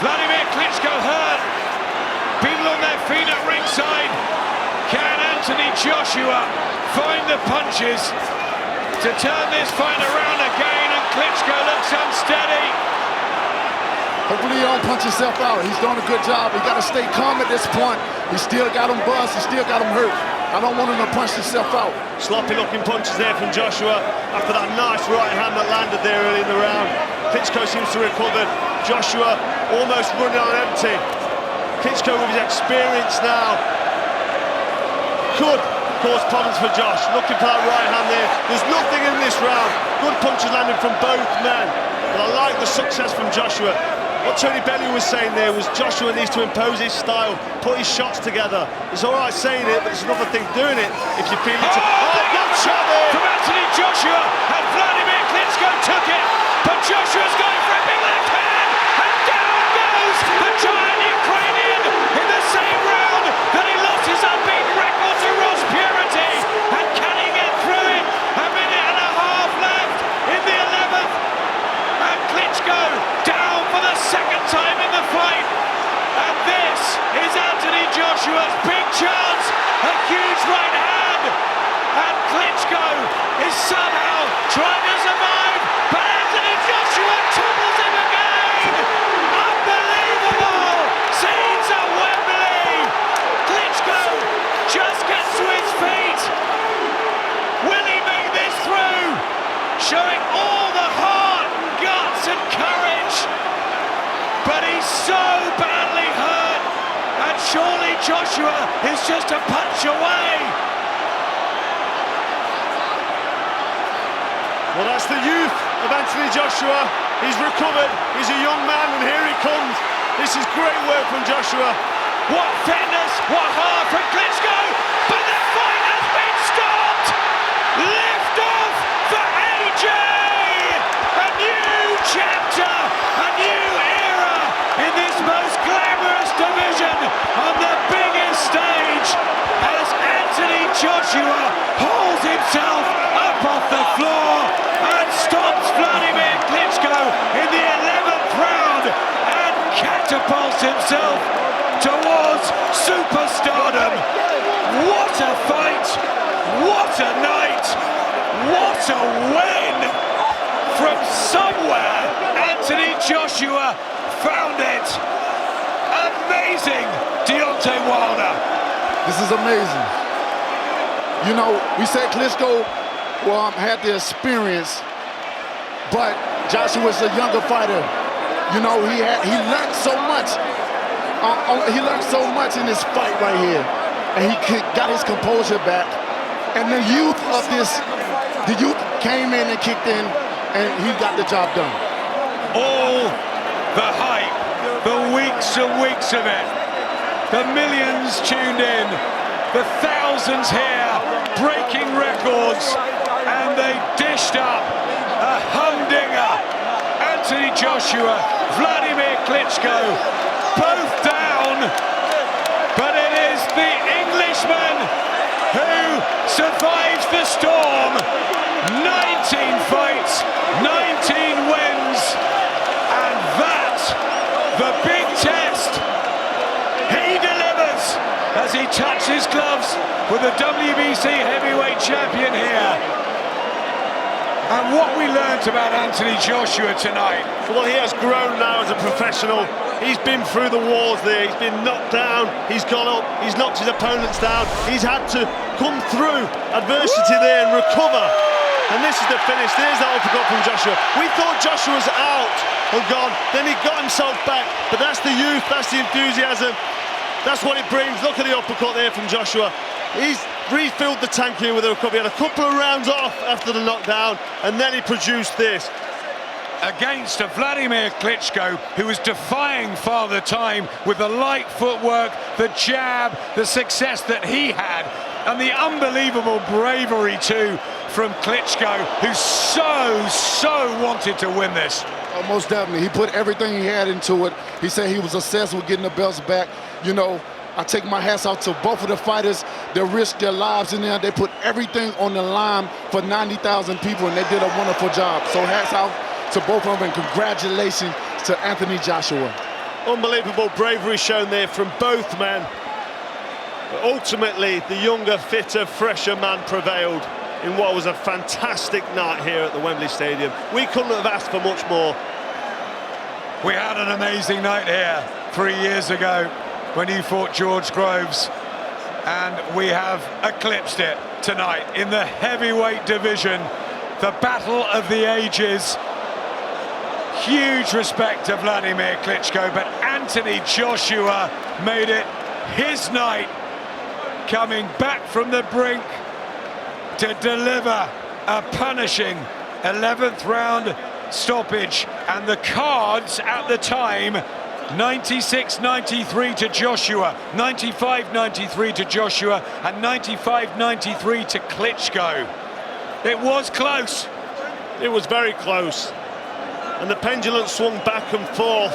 Wladimir Klitschko hurt. People on their feet at ringside. Can Anthony Joshua find the punches to turn this fight around again? And Klitschko looks unsteady. Hopefully he don't punch himself out. He's doing a good job. He got to stay calm at this point. He still got him buzzed. He still got him hurt. I don't want him to punch himself out. Sloppy looking punches there from Joshua after that nice right hand that landed there early in the round. Klitschko seems to recover. Joshua almost running on empty. Klitschko with his experience now could cause problems for Josh. Looking for that right hand there. There's nothing in this round. Good punches landed from both men. But I like the success from Joshua. What Tony Bellew was saying there was Joshua needs to impose his style, put his shots together. It's all right saying it, but it's another thing doing it if you feel it. Good shot there from Anthony Joshua, and Wladimir Klitschko took it, but Joshua's going for a big left hand, and down goes the giant Ukrainian in the same round that he lost his unbeaten record to Ross Purity. And can he get through it? A minute and a half left in the 11th, and Klitschko down for the second time in the fight. And this is Anthony Joshua's big chance, a huge right hand, and Klitschko is somehow trying to survive, but Anthony Joshua topples him again. Unbelievable scenes at Wembley. Klitschko just gets to his feet. Will he make this through? Showing all the heart, guts and courage he's so badly hurt, and surely Joshua is just a punch away. Well, that's the youth of Anthony Joshua. He's recovered, he's a young man, and here he comes. This is great work from Joshua. What fitness, what heart from Klitschko, but the fight has been stopped! Lift off for AJ! A new chapter, a new era in this most glamorous division on the biggest stage as Anthony Joshua hauls himself up off the floor and stops Wladimir Klitschko in the 11th round and catapults himself towards superstardom. What a fight! What a night! What a win! From somewhere, Anthony Joshua found it. Amazing, Deontay Wilder. This is amazing. You know, we said Klitschko had the experience, but Joshua's a younger fighter. You know, he learned so much. He learned so much in this fight right here, and he got his composure back. And the youth came in and kicked in, and he got the job done. All the hype, the weeks and weeks of it, the millions tuned in, the thousands here, breaking records, and they dished up a humdinger. Anthony Joshua, Wladimir Klitschko, both down, but it is the Englishman who survives the storm. 19 fights, 19 wins, and that, the big test, he delivers as he touches gloves with the WBC heavyweight champion here. And what we learnt about Anthony Joshua tonight. Well, he has grown now as a professional. He's been through the wars there. He's been knocked down. He's gone up. He's knocked his opponents down. He's had to come through adversity there and recover. And this is the finish. There's that uppercut from Joshua. We thought Joshua was out and gone. Then he got himself back. But that's the youth. That's the enthusiasm. That's what it brings. Look at the uppercut there from Joshua. He's refilled the tank here with a recovery. He had a couple of rounds off after the knockdown, and then he produced this. Against a Wladimir Klitschko who was defying Father Time with the light footwork, the jab, the success that he had, and the unbelievable bravery too from Klitschko, who so wanted to win this. Oh, most definitely. He put everything he had into it. He said he was obsessed with getting the belts back. You know, I take my hats off to both of the fighters. They risked their lives in there. They put everything on the line for 90,000 people, and they did a wonderful job. So hats off to both of them, and congratulations to Anthony Joshua. Unbelievable bravery shown there from both men. But ultimately, the younger, fitter, fresher man prevailed in what was a fantastic night here at the Wembley Stadium. We couldn't have asked for much more. We had an amazing night here 3 years ago when he fought George Groves, and we have eclipsed it tonight in the heavyweight division. The battle of the ages. Huge respect to Wladimir Klitschko, but Anthony Joshua made it his night, coming back from the brink to deliver a punishing 11th round stoppage. And the cards at the time, 96-93 to Joshua, 95-93 to Joshua, and 95-93 to Klitschko. It was close. It was very close. And the pendulum swung back and forth,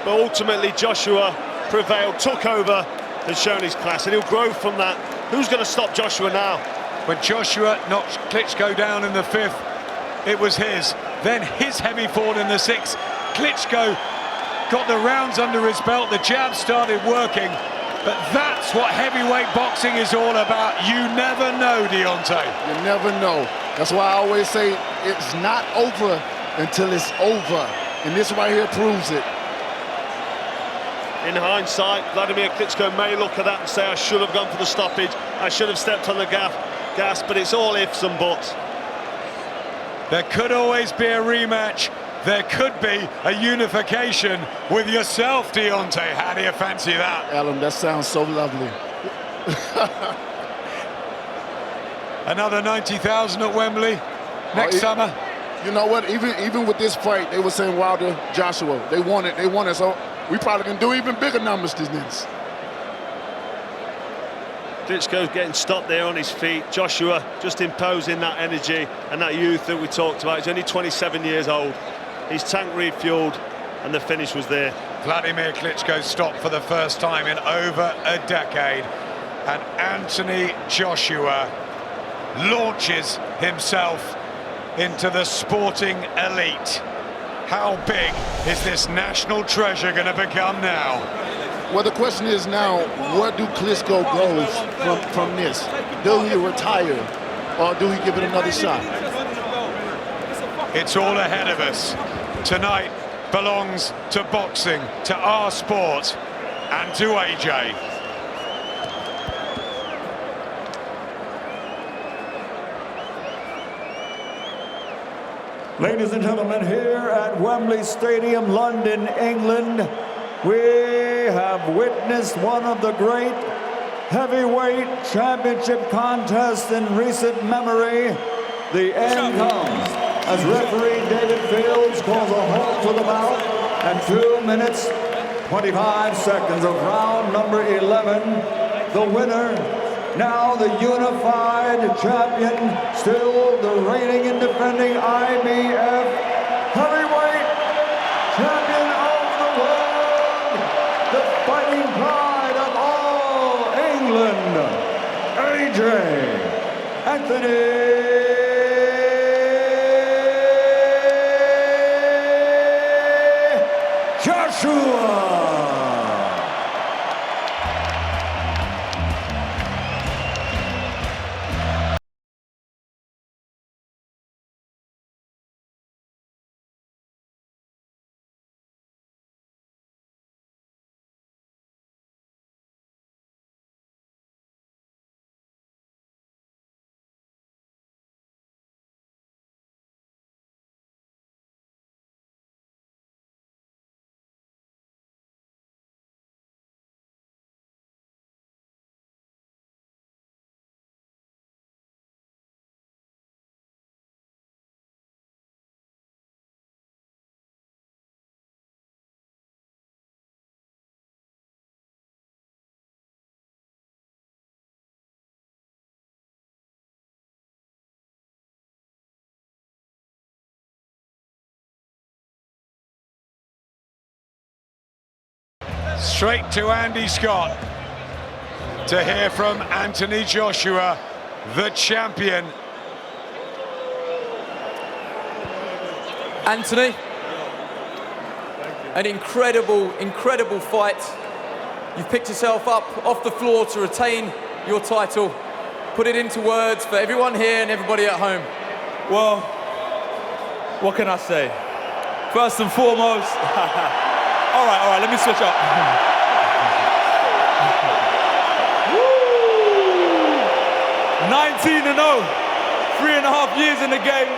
but ultimately Joshua prevailed, took over, and shown his class, and he'll grow from that. Who's going to stop Joshua now? When Joshua knocked Klitschko down in the 5th, it was his. Then his heavy fall in the 6th. Klitschko got the rounds under his belt, the jab started working, but that's what heavyweight boxing is all about. You never know, Deontay. You never know. That's why I always say it's not over until it's over, and this right here proves it. In hindsight, Wladimir Klitschko may look at that and say, I should have gone for the stoppage, I should have stepped on the gas, but it's all ifs and buts. There could always be a rematch there could be a unification with yourself, Deontay. How do you fancy that? Alan, that sounds so lovely. Another 90,000 at Wembley next summer. You know what? Even with this fight, they were saying Wilder, Joshua. They want it. So we probably can do even bigger numbers than this. Klitschko's getting stopped there on his feet. Joshua just imposing that energy and that youth that we talked about. He's only 27 years old. His tank refueled and the finish was there. Wladimir Klitschko stopped for the first time in over a decade. And Anthony Joshua launches himself into the sporting elite. How big is this national treasure going to become now? Well, the question is now, where do Klitschko go from this? Do he retire or do he give it another shot? It's all ahead of us. Tonight belongs to boxing, to our sport, and to AJ. Ladies and gentlemen, here at Wembley Stadium, London, England, we have witnessed one of the great heavyweight championship contests in recent memory. The end comes as referee David Fields calls a halt to the bout and 2 minutes, 25 seconds of round number 11. The winner, now the unified champion, still the reigning and defending IBF heavyweight champion of the world, the fighting pride of all England, AJ Anthony Joshua. Straight to Andy Scott to hear from Anthony Joshua, the champion. Anthony, an incredible fight. You've picked yourself up off the floor to retain your title. Put it into words for everyone here and everybody at home. Well, what can I say? First and foremost, all right, let me switch up. 19-0, 3.5 years in the game.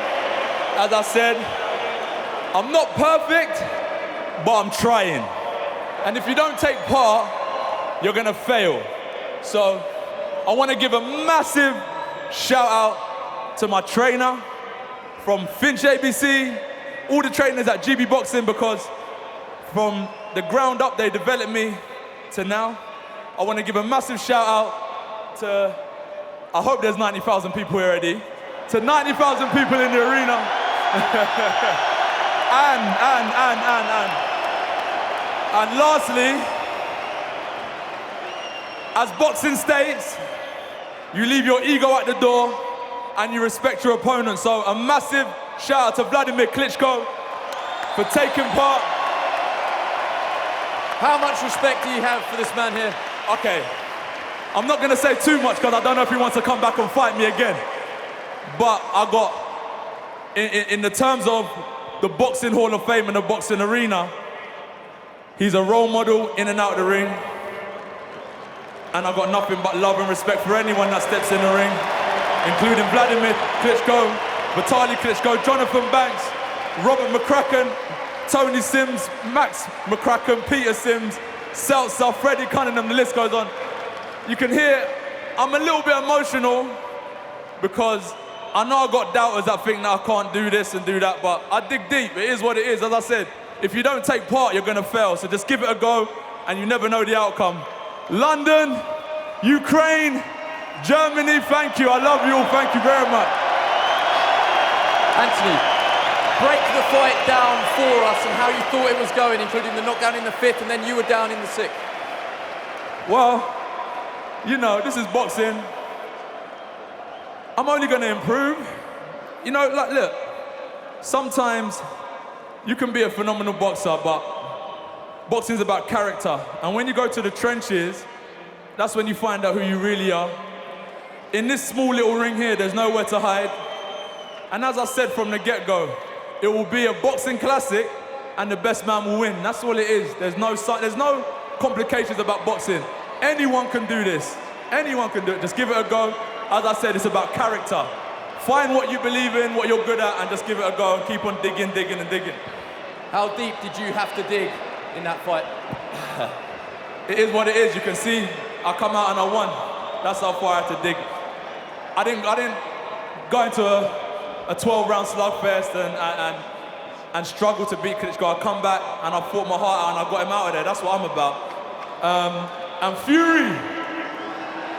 As I said, I'm not perfect, but I'm trying. And if you don't take part, you're gonna fail. So I wanna give a massive shout out to my trainer from Finch ABC, all the trainers at GB Boxing, because from the ground up, they developed me to now. I want to give a massive shout out to, I hope there's 90,000 people here already, to 90,000 people in the arena. And lastly, as boxing states, you leave your ego at the door and you respect your opponent. So a massive shout out to Wladimir Klitschko for taking part. How much respect do you have for this man here? Okay, I'm not gonna say too much because I don't know if he wants to come back and fight me again. But I got, in the terms of the Boxing Hall of Fame and the boxing arena, he's a role model in and out of the ring. And I've got nothing but love and respect for anyone that steps in the ring, including Wladimir Klitschko, Vitaly Klitschko, Jonathan Banks, Robert McCracken, Tony Sims, Max McCracken, Peter Sims, Seltzer, Freddie Cunningham, the list goes on. You can hear I'm a little bit emotional because I know I got doubters that think that I can't do this and do that, but I dig deep. It is what it is. As I said, if you don't take part, you're gonna fail. So just give it a go, and you never know the outcome. London, Ukraine, Germany, thank you. I love you all. Thank you very much. Anthony, break the fight down for us and how you thought it was going, including the knockdown in the 5th, and then you were down in the 6th. Well, you know, this is boxing. I'm only gonna improve. You know, like, look, sometimes you can be a phenomenal boxer, but boxing's about character. And when you go to the trenches, that's when you find out who you really are. In this small little ring here, there's nowhere to hide. And as I said from the get-go, it will be a boxing classic and the best man will win. That's all it is. There's no complications about boxing. Anyone can do this. Anyone can do it. Just give it a go. As I said, it's about character. Find what you believe in, what you're good at, and just give it a go and keep on digging, digging, and digging. How deep did you have to dig in that fight? It is what it is. You can see I come out and I won. That's how far I had to dig. I didn't go into a 12-round slugfest and struggle to beat Klitschko. I come back and I fought my heart out and I got him out of there. That's what I'm about. And Fury,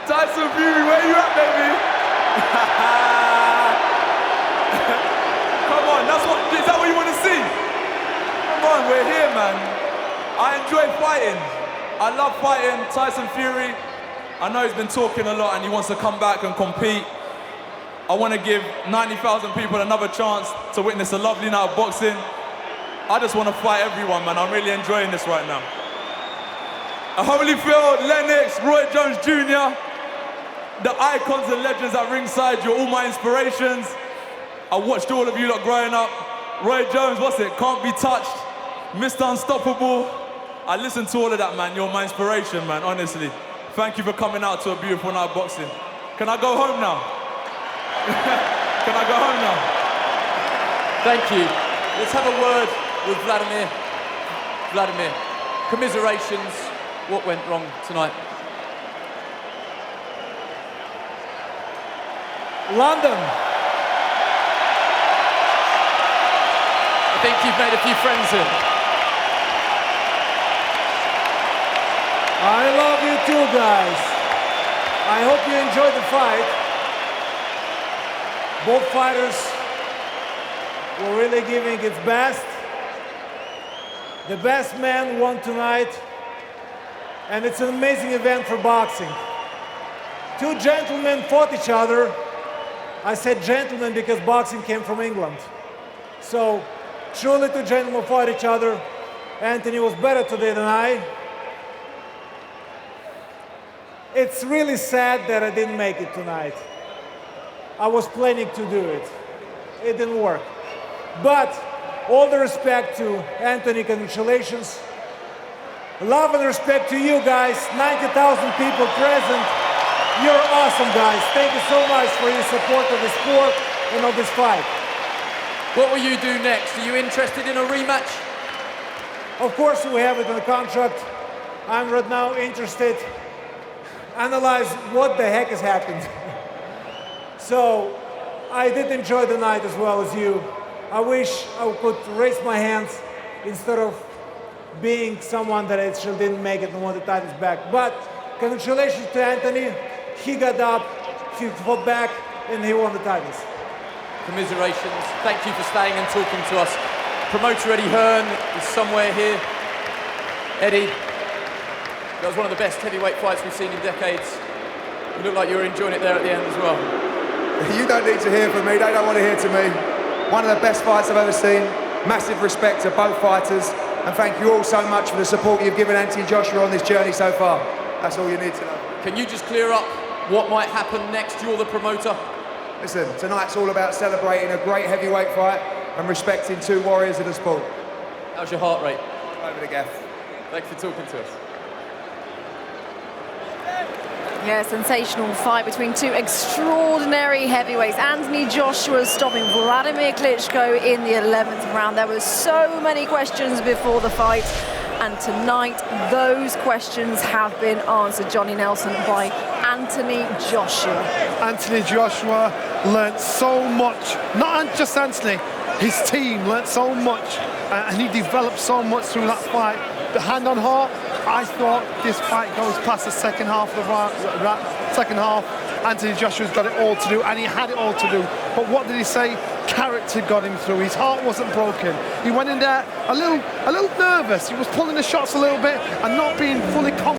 Tyson Fury, where you at, baby? Come on, is that what you want to see? Come on, we're here, man. I enjoy fighting. I love fighting. Tyson Fury, I know he's been talking a lot and he wants to come back and compete. I want to give 90,000 people another chance to witness a lovely night of boxing. I just want to fight everyone, man. I'm really enjoying this right now. Holyfield, Lennox, Roy Jones Jr., the icons and legends at ringside, you're all my inspirations. I watched all of you lot growing up. Roy Jones, what's it? Can't Be Touched, Mr. Unstoppable. I listened to all of that, man. You're my inspiration, man, honestly. Thank you for coming out to a beautiful night of boxing. Can I go home now? Can I go home now? Thank you. Let's have a word with Wladimir. Wladimir, commiserations. What went wrong tonight? London. I think you've made a few friends here. I love you too, guys. I hope you enjoyed the fight. Both fighters were really giving its best. The best man won tonight, and it's an amazing event for boxing. Two gentlemen fought each other. I said gentlemen because boxing came from England. So, truly two gentlemen fought each other. Anthony was better today than I. It's really sad that I didn't make it tonight. I was planning to do it. It didn't work. But all the respect to Anthony, congratulations. Love and respect to you guys, 90,000 people present. You're awesome, guys. Thank you so much for your support of the sport and of this fight. What will you do next? Are you interested in a rematch? Of course, we have it in the contract. I'm right now interested analyze what the heck has happened. So I did enjoy the night as well as you. I wish I could raise my hands instead of being someone that actually didn't make it and won the titles back. But congratulations to Anthony. He got up, he fought back, and he won the titles. Commiserations. Thank you for staying and talking to us. Promoter Eddie Hearn is somewhere here. Eddie, that was one of the best heavyweight fights we've seen in decades. You look like you were enjoying it there at the end as well. You don't need to hear from me, they don't want to hear to me. One of the best fights I've ever seen. Massive respect to both fighters. And thank you all so much for the support you've given Anthony Joshua on this journey so far. That's all you need to know. Can you just clear up what might happen next? You're the promoter. Listen, tonight's all about celebrating a great heavyweight fight and respecting two warriors of the sport. How's your heart rate? Over the gaff. Thanks for talking to us. Yeah, sensational fight between two extraordinary heavyweights. Anthony Joshua stopping Wladimir Klitschko in the 11th round. There were so many questions before the fight, and tonight those questions have been answered, Johnny Nelson, by Anthony Joshua. Anthony Joshua learnt so much, not just Anthony, his team learnt so much, and he developed so much through that fight. The hand on heart, I thought this fight goes past the second half of the second half. Anthony Joshua's got it all to do, and he had it all to do. But what did he say? Character got him through. His heart wasn't broken. He went in there a little nervous. He was pulling the shots a little bit and not being fully confident